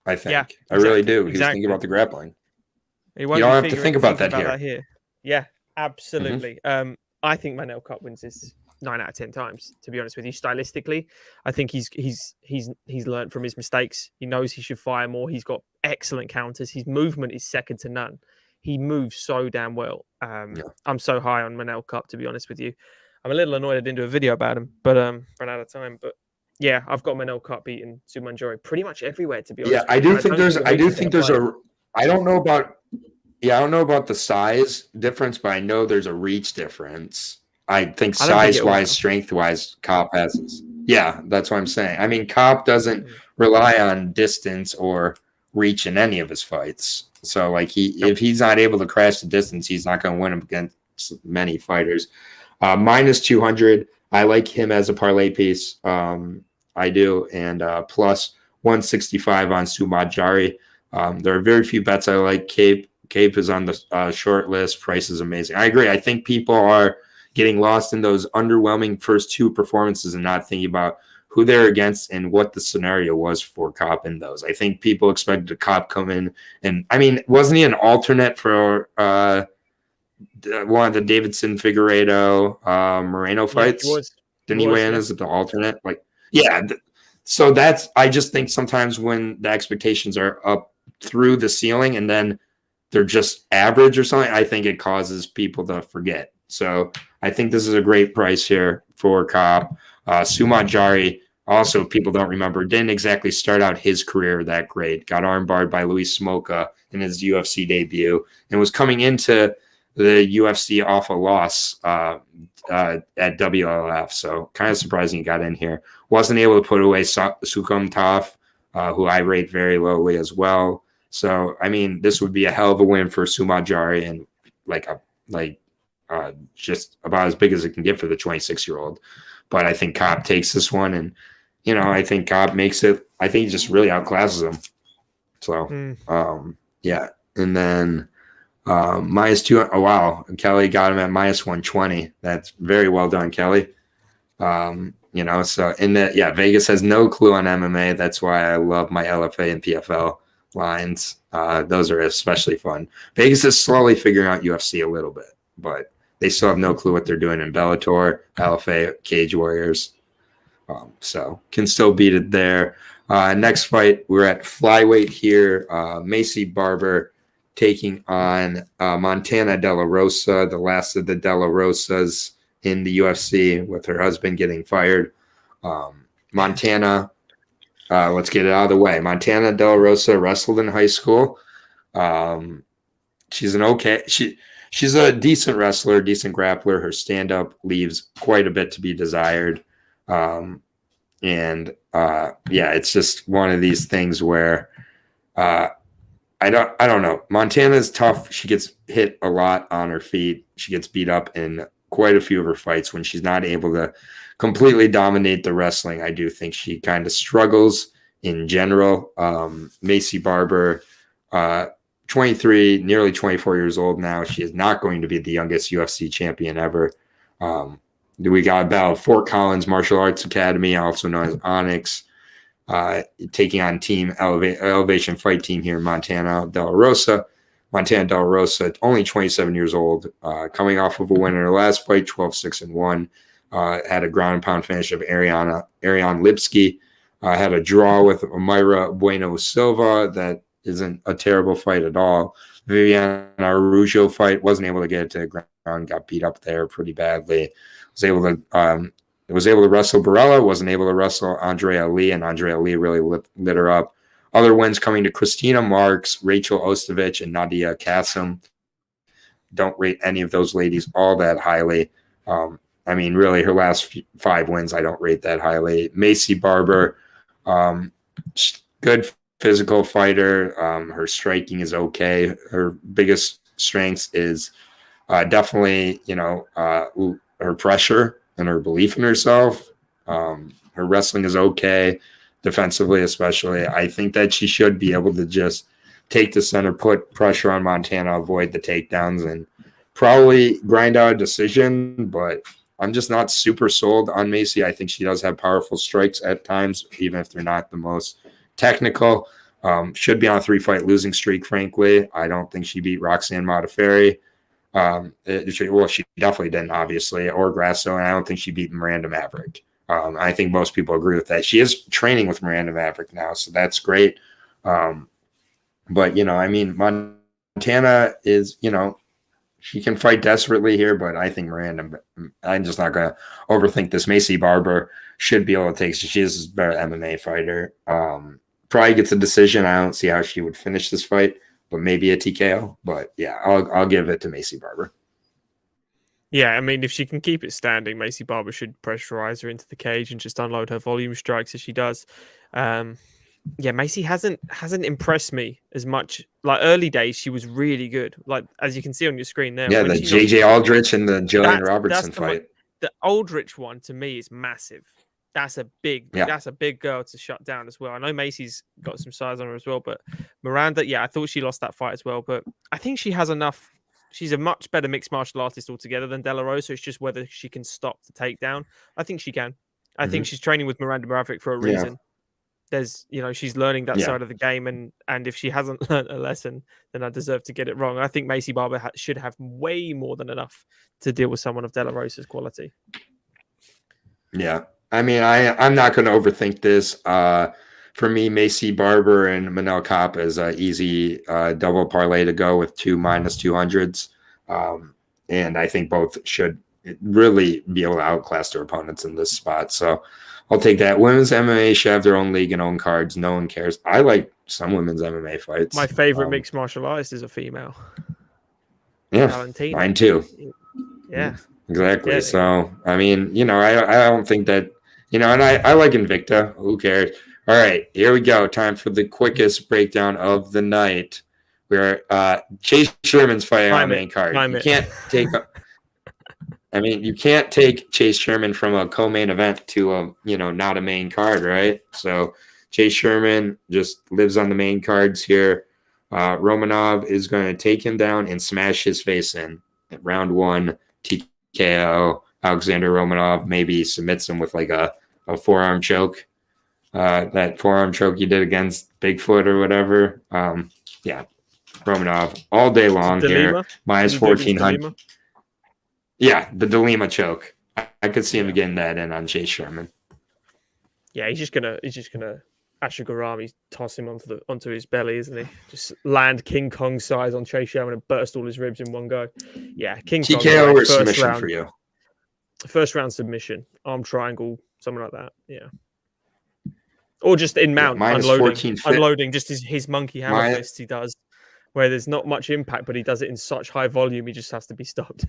Speaker 1: I think. Yeah, I really do. He's thinking about the grappling. You don't have to think about that here.
Speaker 2: Yeah, absolutely. I think Manal Cop wins this 9 out of 10 times. To be honest with you, stylistically, I think he's learned from his mistakes. He knows he should fire more. He's got excellent counters. His movement is second to none. He moves so damn well. I'm so high on Manal Cop, to be honest with you. I'm a little annoyed I didn't do a video about him, but ran out of time. But yeah, I've got Manal Cop beating Sumanjari pretty much everywhere, to be honest.
Speaker 1: Yeah, I do think there's I don't know about the size difference, but I know there's a reach difference. I think size-wise, strength-wise, Cop has this. Yeah, that's what I'm saying. I mean, Cop doesn't rely on distance or reach in any of his fights. So, like, if he's not able to crash the distance, he's not going to win against many fighters. Minus 200, I like him as a parlay piece. I do. And plus 165 on Sumanjari. There are very few bets I like. Cape is on the short list. Price is amazing. I agree. I think people are getting lost in those underwhelming first two performances and not thinking about who they're against and what the scenario was for Cop in those. I think people expected a Cop come in. And, I mean, wasn't he an alternate for one of the Davidson Figueiredo Moreno fights?
Speaker 2: Yeah,
Speaker 1: Didn't he weigh in as the alternate? Like, yeah. So I just think sometimes when the expectations are up through the ceiling and then they're just average or something, I think it causes people to forget. So I think this is a great price here for Cop. Sumanjari, also people don't remember, didn't exactly start out his career that great. Got armbarred by Luis Smoka in his UFC debut and was coming into the UFC off a loss at WLF. So kind of surprising he got in here. Wasn't able to put away Sukumtov, who I rate very lowly as well. So, I mean, this would be a hell of a win for Sumanjari and just about as big as it can get for the 26-year-old. But I think Cop takes this one, and, you know, I think Cop makes it. I think he just really outclasses him. So, yeah. And then minus 2. Oh, wow. Kelly got him at minus 120. That's very well done, Kelly. You know, so Vegas has no clue on MMA. That's why I love my LFA and PFL lines. Those are especially fun. Vegas is slowly figuring out UFC a little bit, but they still have no clue what they're doing in Bellator, LFA, Cage Warriors. So can still beat it there. Next fight, we're at flyweight here. Macy Barber taking on Montana De La Rosa, the last of the De La Rosas in the UFC with her husband getting fired. Montana, let's get it out of the way. Montana De La Rosa wrestled in high school. She's a decent wrestler, decent grappler. Her stand-up leaves quite a bit to be desired. It's just one of these things where I don't know. Montana's tough. She gets hit a lot on her feet. She gets beat up in quite a few of her fights when she's not able to completely dominate the wrestling. I do think she kind of struggles in general. Macy Barber, 23, nearly 24 years old now. She is not going to be the youngest UFC champion ever. We got about Fort Collins Martial Arts Academy, also known as Onyx, taking on Team Elevation Fight Team here in Montana De La Rosa. Montana De La Rosa, only 27 years old, coming off of a win in her last fight, 12-6-1. Had a ground and pound finish of Ariane Lipsky. Had a draw with Mayra Bueno Silva. That isn't a terrible fight at all. Viviana Araujo fight, wasn't able to get it to the ground, got beat up there pretty badly. Was able to wrestle Barella, wasn't able to wrestle Andrea Lee, and Andrea Lee really lit her up. Other wins coming to Christina Marks, Rachel Ostovich, and Nadia Kassem. Don't rate any of those ladies all that highly. I mean, really, her last 5 wins, I don't rate that highly. Macy Barber, good physical fighter. Her striking is okay. Her biggest strengths is definitely, her pressure and her belief in herself. Her wrestling is okay, defensively especially. I think that she should be able to just take the center, put pressure on Montana, avoid the takedowns, and probably grind out a decision, but I'm just not super sold on Macy. I think she does have powerful strikes at times, even if they're not the most technical. Should be on a 3-fight losing streak, frankly. I don't think she beat Roxanne Modafferi. She definitely didn't, obviously, or Grasso, and I don't think she beat Miranda Maverick. I think most people agree with that. She is training with Miranda Maverick now, so that's great. But, I mean, Montana is, she can fight desperately here, but I think Miranda, I'm just not going to overthink this. Macy Barber should be able to take, she is a better MMA fighter. Probably gets a decision. I don't see how she would finish this fight, but maybe a TKO. But yeah, I'll give it to Macy Barber.
Speaker 2: Yeah, I mean, if she can keep it standing, Macy Barber should pressurize her into the cage and just unload her volume strikes as she does. Yeah, Macy hasn't impressed me as much. Like early days, she was really good. Like as you can see on your screen there.
Speaker 1: Yeah, the JJ Aldrich and the Jillian Robertson fight.
Speaker 2: The Aldrich one to me is massive. That's a big girl to shut down as well. I know Macy's got some size on her as well, but Miranda, yeah, I thought she lost that fight as well. But I think she has enough. She's a much better mixed martial artist altogether than De La Rosa. It's just whether she can stop the takedown. I think she can. I think she's training with Miranda Maverick for a reason. There's, she's learning that side of the game, and if she hasn't learned a lesson, then I deserve to get it wrong. I think Macy Barber should have way more than enough to deal with someone of De La Rosa's quality.
Speaker 1: Yeah, I mean, I'm not going to overthink this. For me, Macy Barber and Manal Cop is an easy double parlay to go with two -200s. And I think both should really be able to outclass their opponents in this spot. So I'll take that. Women's MMA should have their own league and own cards. No one cares. I like some women's MMA fights.
Speaker 2: My favorite mixed martial artist is a female.
Speaker 1: Yeah,
Speaker 2: Valentina.
Speaker 1: Mine too.
Speaker 2: Yeah.
Speaker 1: Exactly. Yeah, so, I mean, I don't think that, and I like Invicta. Who cares? All right, here we go. Time for the quickest breakdown of the night. Where Chase Sherman's fighting on the main card. You can't take. You can't take Chase Sherman from a co-main event to a not a main card, right? So Chase Sherman just lives on the main cards here. Romanov is going to take him down and smash his face in at round 1. TKO. Alexander Romanov maybe submits him with like a forearm choke. That forearm choke he did against Bigfoot or whatever. Yeah, Romanov all day long here. Minus 1,400. Yeah, the DeLima choke. I could see him getting that in on Chase Sherman.
Speaker 2: Yeah, he's just gonna Ashigarami toss him onto his belly, isn't he? Just land King Kong size on Chase Sherman and burst all his ribs in one go. Yeah, King Kong.
Speaker 1: TKO or submission for you?
Speaker 2: First round submission, arm triangle, something like that. Yeah. Or just in mount, unloading just his monkey hammer fists he does, where there's not much impact, but he does it in such high volume, he just has to be stopped.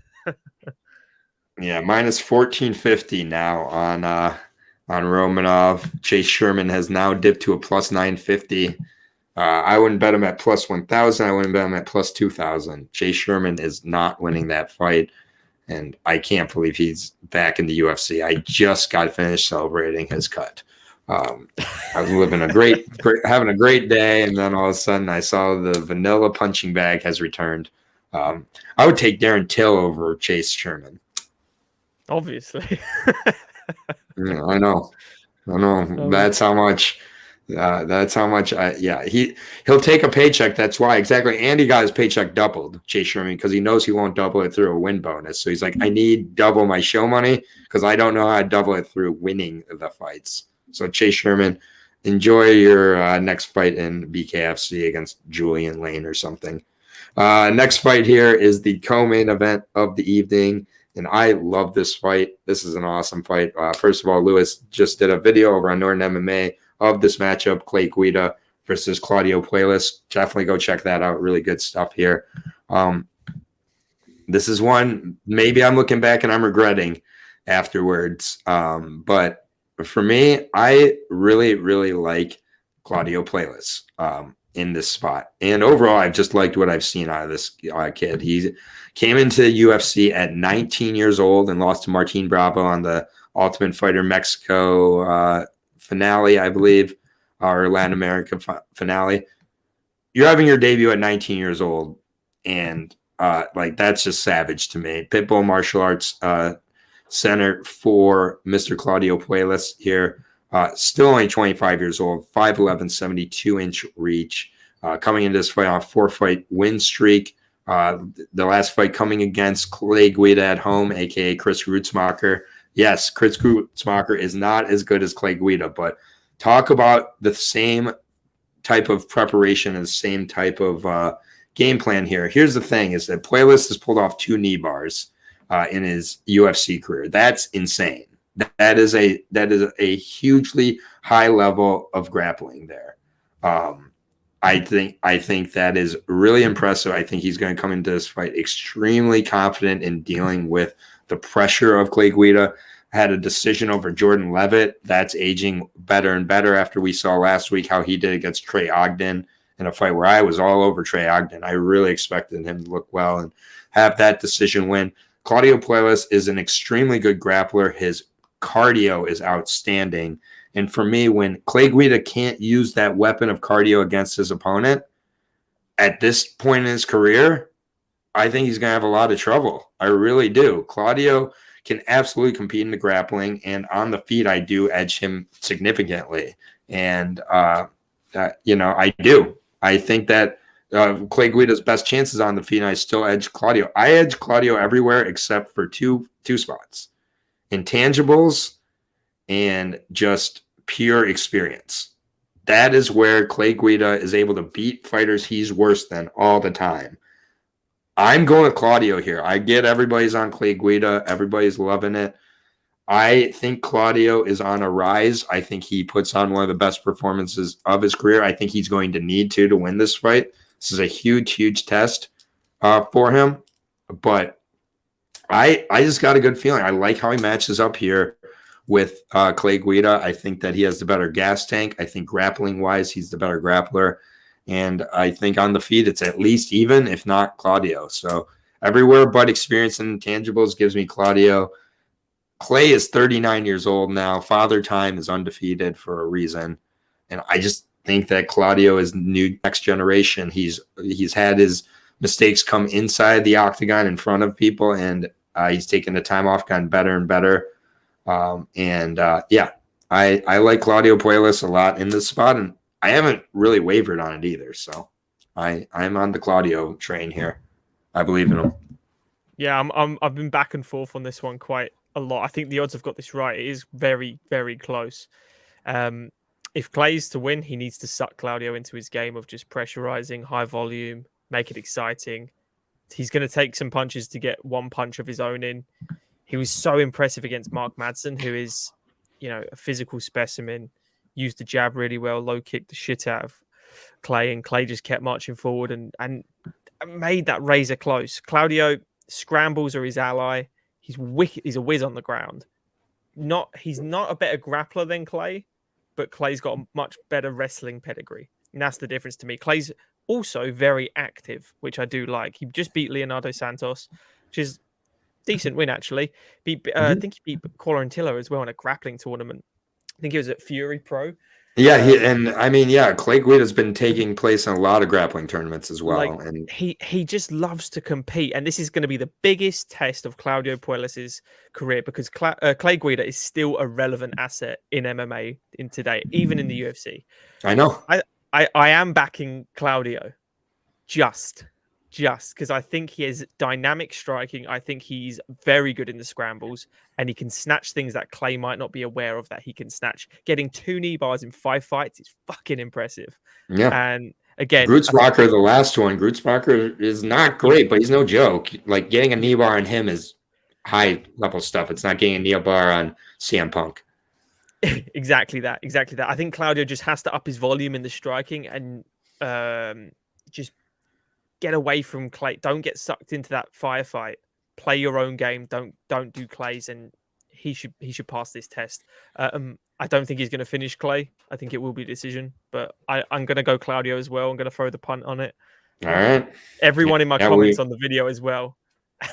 Speaker 1: Yeah, minus 1,450 now on Romanov. Chase Sherman has now dipped to a plus 950. I wouldn't bet him at plus 1,000. I wouldn't bet him at plus 2,000. Chase Sherman is not winning that fight, and I can't believe he's back in the UFC. I just got finished celebrating his cut. I was living having a great day, and then all of a sudden I saw the vanilla punching bag has returned. I would take Darren Till over Chase Sherman.
Speaker 2: Obviously.
Speaker 1: Yeah, I know. That's how much. He'll take a paycheck. That's why exactly. Andy got his paycheck doubled, Chase Sherman, because he knows he won't double it through a win bonus. So he's like, I need double my show money because I don't know how to double it through winning the fights. So Chase Sherman, enjoy your next fight in BKFC against Julian Lane or something. Next fight here is the co-main event of the evening, and I love this fight. This is an awesome fight. First of all, Lewis just did a video over on Norton MMA of this matchup, Clay Guida versus Claudio Puelles. Definitely go check that out. Really good stuff here. This is one maybe I'm looking back and I'm regretting afterwards, but for me, I really, really like Claudio Puelles in this spot. And overall, I've just liked what I've seen out of this kid. He came into the UFC at 19 years old and lost to Martin Bravo on the Ultimate Fighter Mexico finale, I believe, or Latin America finale. You're having your debut at 19 years old, and that's just savage to me. Pitbull Martial Arts center for Mr. Claudio Puelles here. Still only 25 years old, 5'11", 72-inch reach. Coming into this fight on a 4-fight win streak, The last fight coming against Clay Guida at home, aka Chris Grutzmacher. Yes, Chris Grutzmacher is not as good as Clay Guida, but talk about the same type of preparation and the same type of game plan here. Here's the thing: is that Puelas has pulled off 2 knee bars in his UFC career. That's insane. That is a hugely high level of grappling there. I think that is really impressive. I think he's going to come into this fight extremely confident in dealing with the pressure of Clay Guida. Had a decision over Jordan Levitt. That's aging better and better after we saw last week how he did against Trey Ogden in a fight where I was all over Trey Ogden. I really expected him to look well and have that decision win. Claudio Puelas is an extremely good grappler. His cardio is outstanding. And for me, when Clay Guida can't use that weapon of cardio against his opponent at this point in his career, I think he's going to have a lot of trouble. I really do. Claudio can absolutely compete in the grappling, and on the feet, I do edge him significantly. And, I do. I think that Clay Guida's best chances on the feet, and I still edge Claudio. I edge Claudio everywhere except for two spots: intangibles and just pure experience. That is where Clay Guida is able to beat fighters he's worse than all the time. I'm going with Claudio here. I get everybody's on Clay Guida. Everybody's loving it. I think Claudio is on a rise. I think he puts on one of the best performances of his career. I think he's going to need to win this fight. This is a huge, huge test for him. But I just got a good feeling. I like how he matches up here with Clay Guida. I think that he has the better gas tank. I think grappling-wise, he's the better grappler. And I think on the feet, it's at least even, if not Claudio. So everywhere but experience and intangibles gives me Claudio. Clay is 39 years old now. Father Time is undefeated for a reason. And I just think that Claudio is new next generation. He's had his mistakes come inside the octagon in front of people, and he's taken the time off, gotten better and better. I like Claudio Puelas a lot in this spot, and I haven't really wavered on it either. So I'm on the Claudio train here. I believe in him.
Speaker 2: Yeah, I've been back and forth on this one quite a lot. I think the odds have got this right. It is very, very close. If Clay's to win, he needs to suck Claudio into his game of just pressurizing, high volume, make it exciting. He's going to take some punches to get one punch of his own in. He was so impressive against Mark Madsen, who is, a physical specimen. Used the jab really well, low kicked the shit out of Clay, and Clay just kept marching forward and made that razor close. Claudio, scrambles are his ally. He's wicked. He's a whiz on the ground. He's not a better grappler than Clay, but Clay's got a much better wrestling pedigree. And that's the difference to me. Clay's also very active, which I do like. He just beat Leonardo Santos, which is a decent win, actually. I think he beat Quarantilla as well in a grappling tournament. I think he was at Fury Pro.
Speaker 1: Yeah, Clay Guida's been taking place in a lot of grappling tournaments as well. And
Speaker 2: he just loves to compete, and this is going to be the biggest test of Claudio Puelas' career, because Clay Guida is still a relevant asset in MMA in today, even in the UFC.
Speaker 1: I know.
Speaker 2: I am backing Claudio just because I think he has dynamic striking. I think he's very good in the scrambles, and he can snatch things that Clay might not be aware of that he can snatch. Getting 2 knee bars in 5 fights is fucking impressive.
Speaker 1: Yeah.
Speaker 2: And again,
Speaker 1: Grutzmacher, the last one, Grutzmacher is not great, but he's no joke. Like, getting a knee bar on him is high level stuff. It's not getting a knee bar on CM Punk.
Speaker 2: Exactly that. I think Claudio just has to up his volume in the striking and just get away from Clay. Don't get sucked into that firefight. Play your own game. Don't do Clay's, and he should pass this test. I don't think he's going to finish Clay. I think it will be a decision, but I'm going to go Claudio as well. I'm going to throw the punt on it.
Speaker 1: All right.
Speaker 2: Everyone in my comments on the video as well.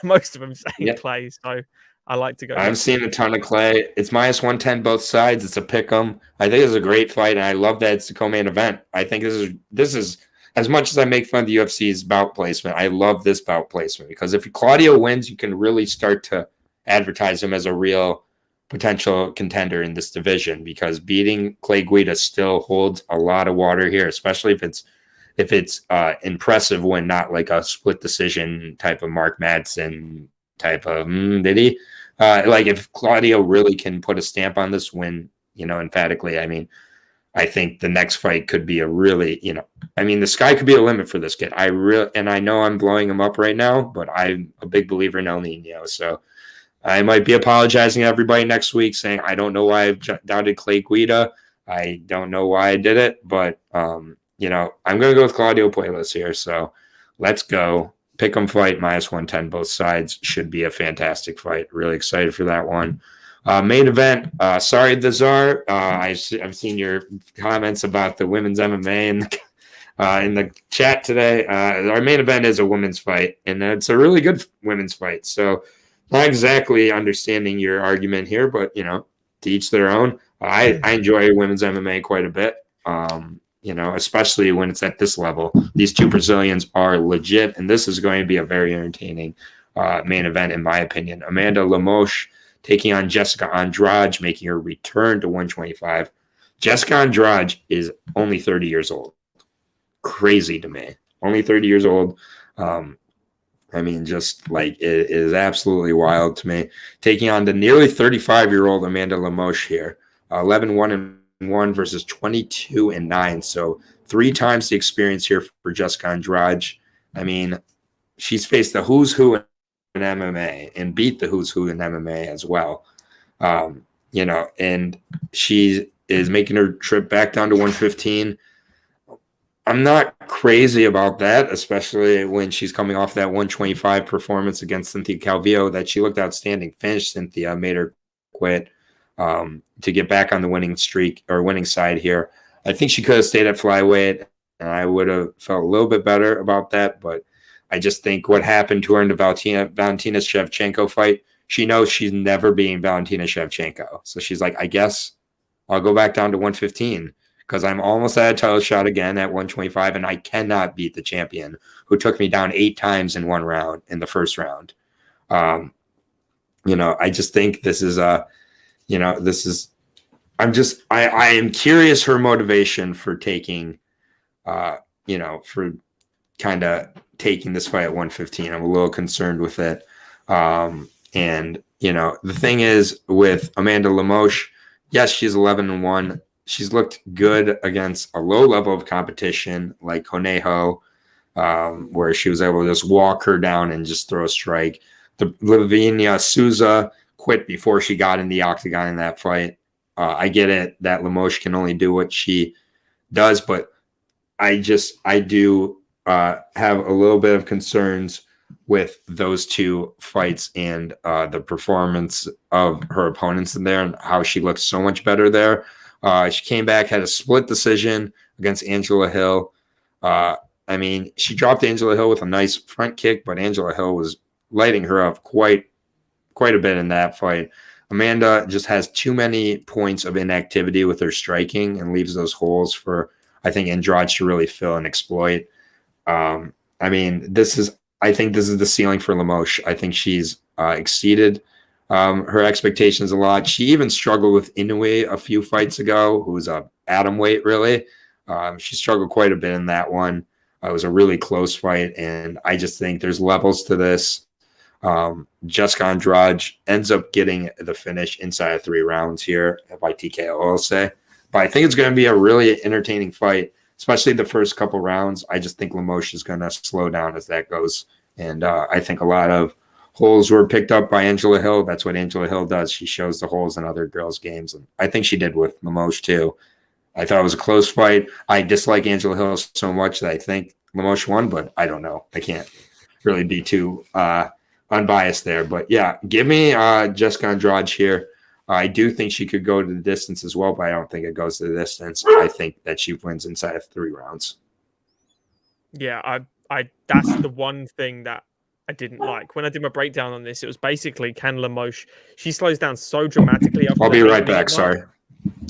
Speaker 2: Most of them saying Clay, so I like to go.
Speaker 1: I'm seeing a ton of Clay. It's -110 both sides. It's a pick 'em. I think it's a great fight, and I love that it's the co-main event. I think this is as much as I make fun of the UFC's bout placement, I love this bout placement, because if Claudio wins, you can really start to advertise him as a real potential contender in this division, because beating Clay Guida still holds a lot of water here, especially if if it's impressive win, not like a split decision type of Mark Madsen type of did he? Like if Claudio really can put a stamp on this win, emphatically, I mean, I think the next fight could be a really, the sky could be a limit for this kid. And I know I'm blowing him up right now, but I'm a big believer in El Nino. So I might be apologizing to everybody next week saying, I don't know why I've doubted Clay Guida. I don't know why I did it, but, I'm going to go with Claudio Puelles here. So let's go. Pick 'em fight, -110. Both sides should be a fantastic fight. Really excited for that one. Main event. Sorry, the Czar. I've seen your comments about the women's MMA in the chat today. Our main event is a women's fight, and it's a really good women's fight. So, not exactly understanding your argument here, but to each their own. I enjoy women's MMA quite a bit. Especially when it's at this level. These two Brazilians are legit, and this is going to be a very entertaining main event, in my opinion. Amanda Lemos taking on Jessica Andrade, making her return to 125. Jessica Andrade is only 30 years old. Crazy to me. Only 30 years old. Just like it is absolutely wild to me. Taking on the nearly 35-year-old Amanda Lemos here. 11-1-1 versus 22-9. So 3 times the experience here for Jessica Andrade. She's faced the who's who in MMA and beat the who's who in MMA as well. And she is making her trip back down to 115. I'm not crazy about that, especially when she's coming off that 125 performance against Cynthia Calvillo that she looked outstanding. Finished Cynthia, made her quit to get back on the winning streak or winning side here. I think she could have stayed at flyweight, and I would have felt a little bit better about that, but I just think what happened to her in the Valentina Shevchenko fight, she knows she's never beating Valentina Shevchenko. So she's like, I guess I'll go back down to 115 because I'm almost at a title shot again at 125, and I cannot beat the champion who took me down 8 times in one round, in the first round. I just think this is I am curious her motivation for taking, for kind of taking this fight at 115. I'm a little concerned with it. The thing is with Amanda Lemos, yes, she's 11-1. She's looked good against a low level of competition like Conejo, where she was able to just walk her down and just throw a strike. The Lavinia Souza quit before she got in the octagon in that fight. I get it that Lemos can only do what she does, but I do have a little bit of concerns with those two fights and the performance of her opponents in there and how she looks so much better there. She came back, had a split decision against Angela Hill. She dropped Angela Hill with a nice front kick, but Angela Hill was lighting her up quite a bit in that fight. Amanda just has too many points of inactivity with her striking and leaves those holes for, I think, Andrade to really fill and exploit. I think this is the ceiling for Lamosh. I think she's exceeded her expectations a lot. She even struggled with Inoue a few fights ago, who was a atom weight, really. She struggled quite a bit in that one. It was a really close fight, and I just think there's levels to this. Jessica Andrade ends up getting the finish inside of 3 rounds here by TKO, I'll say. But I think it's going to be a really entertaining fight, especially the first couple rounds. I just think Lamosh is going to slow down as that goes. And I think a lot of holes were picked up by Angela Hill. That's what Angela Hill does. She shows the holes in other girls' games. And I think she did with Lamosh too. I thought it was a close fight. I dislike Angela Hill so much that I think Lamosh won, but I don't know. I can't really be too unbiased there. But yeah, give me Jessica Andrade here. I do think she could go to the distance as well, but I don't think it goes to the distance. I think that she wins inside of 3 rounds.
Speaker 2: Yeah, I that's the one thing that I didn't like. When I did my breakdown on this, it was basically can Lamosh, she slows down so dramatically.
Speaker 1: I'll be right back, sorry.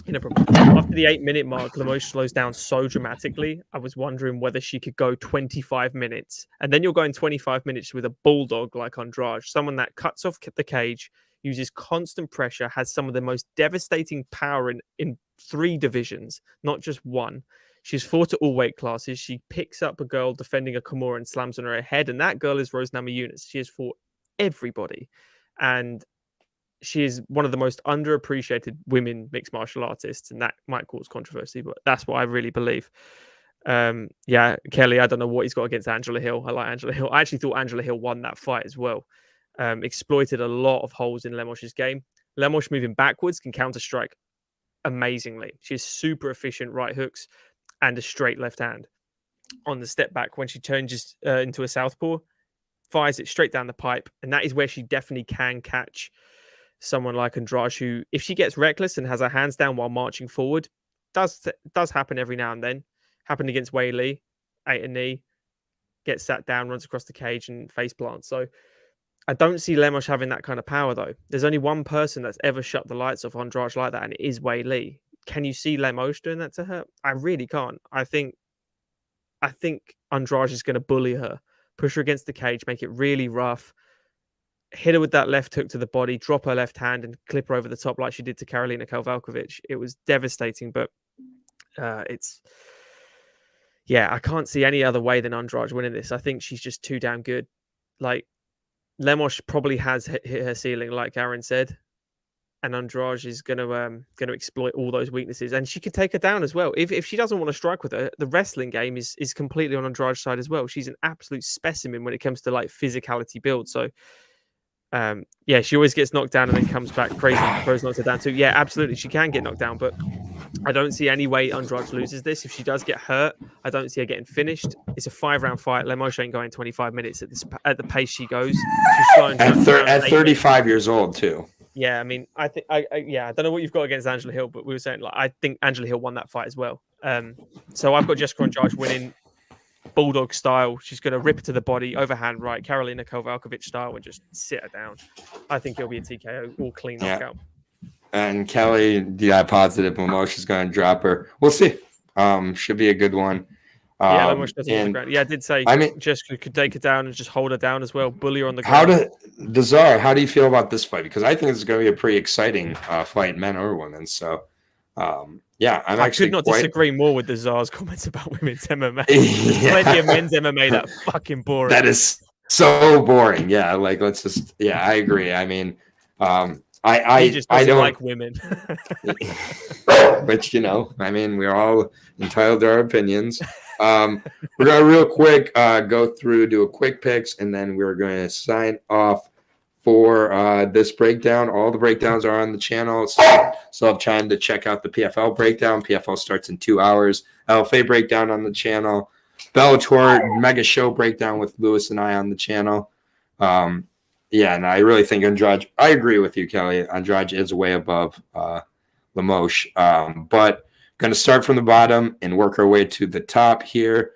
Speaker 2: No problem. After the 8-minute mark, Lamosh slows down so dramatically. I was wondering whether she could go 25 minutes. And then you're going 25 minutes with a bulldog like Andraj, someone that cuts off the cage, uses constant pressure, has some of the most devastating power in 3 divisions, not just one. She's fought at all weight classes. She picks up a girl defending a Kimura and slams on her head, and that girl is Rose Namajunas. She has fought everybody, and she is one of the most underappreciated women mixed martial artists, and that might cause controversy, but that's what I really believe. Yeah, Kelly, I don't know what he's got against Angela Hill. I like Angela Hill. I actually thought Angela Hill won that fight as well. Exploited a lot of holes in Lamosh's game. Lamosh moving backwards can counter strike amazingly. She has super efficient right hooks and a straight left hand. On the step back, when she changes into a southpaw, fires it straight down the pipe, and that is where she definitely can catch someone like Andraj, who, if she gets reckless and has her hands down while marching forward, does happen every now and then. Happened against Wei Li, ate a knee, gets sat down, runs across the cage, and face plants. So I don't see Lamosh having that kind of power, though. There's only one person that's ever shut the lights off on Andraj like that, and it is Wei Li. Can you see Lamosh doing that to her? I really can't. I think Andraj is going to bully her, push her against the cage, make it really rough, hit her with that left hook to the body, drop her left hand, and clip her over the top like she did to Karolina Kowalkiewicz. It was devastating, but I can't see any other way than Andraj winning this. I think she's just too damn good. Like, Lamosh probably has hit her ceiling, like Aaron said, and Andraj is going to exploit all those weaknesses, and she could take her down as well. If she doesn't want to strike with her, the wrestling game is completely on Andraj's side as well. She's an absolute specimen when it comes to like physicality build. So, she always gets knocked down and then comes back crazy. Rose knocks her down too. Yeah, absolutely, she can get knocked down, but I don't see any way Andraj loses this. If she does get hurt, I don't see her getting finished. It's a 5-round fight. Lamosh ain't going 25 minutes at the pace she goes. She's slowing
Speaker 1: at 35 years old too.
Speaker 2: Yeah, I mean, I think I don't know what you've got against Angela Hill, but we were saying, like, I think Angela Hill won that fight as well. So I've got Jessica Andrade winning bulldog style. She's going to rip it to the body, overhand right, Karolina Kowalkiewicz style, and just sit her down. I think it'll be a TKO, all clean knockout.
Speaker 1: And Kelly, positive Lamosh is going to drop her. We'll see. Should be a good one.
Speaker 2: Lamosh doesn't on the ground. Yeah, I did say Jessica could take her down and just hold her down as well, bully her on the ground.
Speaker 1: How do you feel about this fight? Because I think it's going to be a pretty exciting fight, men or women. So, I could not
Speaker 2: disagree more with the Czar's comments about women's MMA. There's plenty of men's MMA that are fucking boring.
Speaker 1: That is so boring. Yeah, like I agree. I mean,
Speaker 2: he just doesn't like women.
Speaker 1: But I mean, we're all entitled to our opinions. We're gonna real quick go through, do a quick picks, and then we're going to sign off for this breakdown. All the breakdowns are on the channel, so have time to check out the PFL breakdown. PFL starts in 2 hours. LFA breakdown on the channel. Bellator mega show breakdown with Lewis and I on the channel. And I really think Andraj, I agree with you, Kelly. Andraj is way above Lamosh. But going to start from the bottom and work our way to the top here,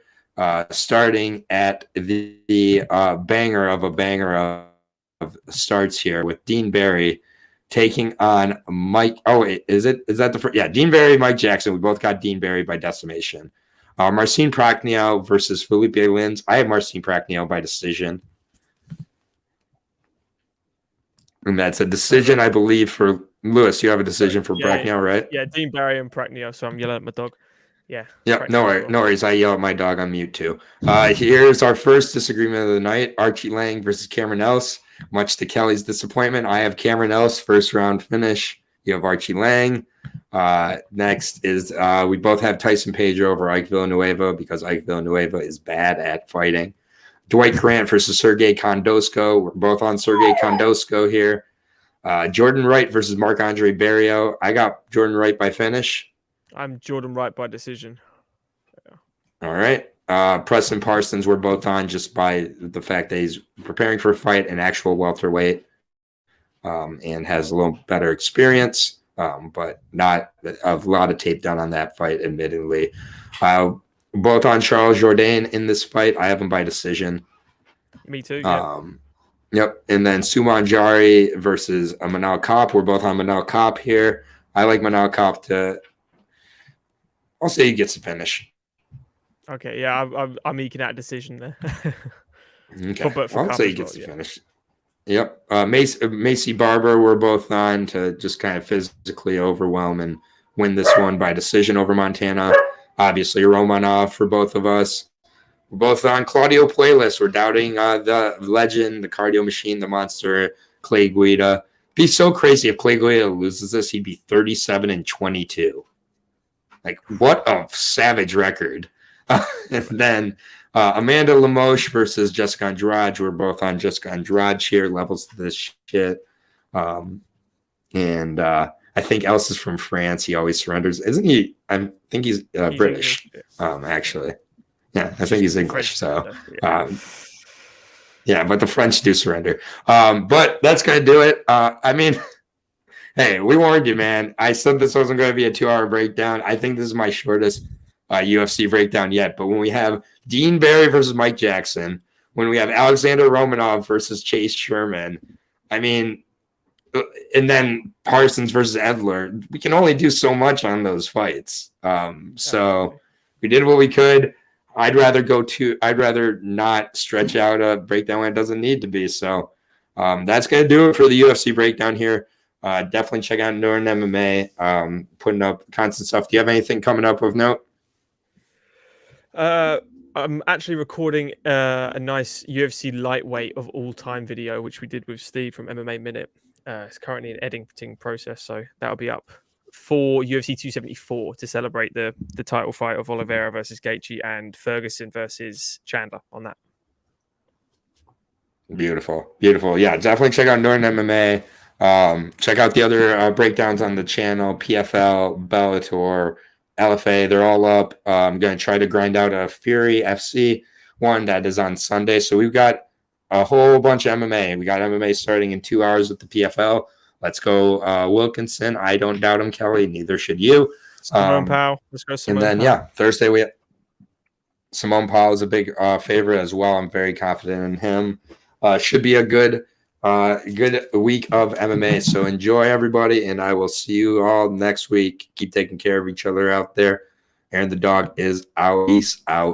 Speaker 1: starting at the banger of a banger of starts here with Dean Barry taking on Mike. Oh, wait, is that the first? Yeah, Dean Barry, Mike Jackson. We both got Dean Barry by decimation. Marcin Bracknell versus Felipe Lins. I have Marcin Bracknell by decision. And that's a decision, I believe, for Lewis. You have a decision for Bracknell, right?
Speaker 2: Yeah, Dean Barry and Bracknell. So I'm yelling at my dog. Yeah.
Speaker 1: Yep. No worries. I yell at my dog on mute too. Here's our first disagreement of the night: Archie Lang versus Cameron Else. Much to Kelly's disappointment, I have Cameron Else first round finish. You have Archie Lang. Next is we both have Tyson Pedro over Ike Villanueva because Ike Villanueva is bad at fighting. Dwight Grant versus Sergey Kondosko. We're both on Sergey Kondosko here. Jordan Wright versus Marc-Andre Barrio. I got Jordan Wright by finish.
Speaker 2: I'm Jordan Wright by decision.
Speaker 1: Yeah. All right. Preston Parsons, we're both on just by the fact that he's preparing for a fight in actual welterweight and has a little better experience, but not a lot of tape done on that fight, admittedly. Both on Charles Jourdain in this fight. I have him by decision.
Speaker 2: Me too. Yeah.
Speaker 1: Yep. And then Sumanjari versus Manal Cop. We're both on Manal Cop here. I like Manal Cop I'll say he gets the finish.
Speaker 2: Okay. Yeah, I'm eking out a decision there.
Speaker 1: Okay. I'll say he gets the finish. Yep. Macy Barber, we're both on to just kind of physically overwhelm and win this one by decision over Montana. obviously Romanov for both of us. We're both on Claudio playlist. We're doubting the legend, the cardio machine, the monster, Clay Guida. Be so crazy if Clay Guida loses this. He'd be 37-22. Like, what a savage record. And then Amanda Lemos versus Jessica Andrade. We're both on Jessica Andrade here, levels to this shit. And I think Els is from France. He always surrenders. Isn't he? I think he's British, actually. Yeah, I think he's English. So, yeah, but the French do surrender. But that's going to do it. I mean, hey, we warned you, man. I said this wasn't going to be a 2-hour breakdown. I think this is my shortest UFC breakdown yet. But when we have Dean Barry versus Mike Jackson, when we have Alexander Romanov versus Chase Sherman, I mean, and then Parsons versus Edler, we can only do so much on those fights. So we did what we could. I'd rather not stretch out a breakdown when it doesn't need to be. So that's going to do it for the UFC breakdown here. Definitely check out Norton MMA, putting up constant stuff. Do you have anything coming up of note?
Speaker 2: I'm actually recording a nice UFC lightweight of all time video, which we did with Steve from MMA Minute. It's currently an editing process, so that'll be up for UFC 274 to celebrate the title fight of Oliveira versus Gaethje and Ferguson versus Chandler on that. Beautiful. Yeah, definitely check out Norton MMA. Check out the other breakdowns on the channel, PFL, Bellator, LFA. They're all up. I'm going to try to grind out a Fury FC one that is on Sunday. So we've got a whole bunch of MMA. We got MMA starting in 2 hours with the PFL. Let's go Wilkinson. I don't doubt him, Kelly. Neither should you. Simone Powell. Let's go Simone
Speaker 1: And then,
Speaker 2: Powell.
Speaker 1: Thursday we have Simone Powell is a big favorite as well. I'm very confident in him. Should be a good week of MMA. So enjoy, everybody, and I will see you all next week. Keep taking care of each other out there. Aaron the dog is out. Peace out.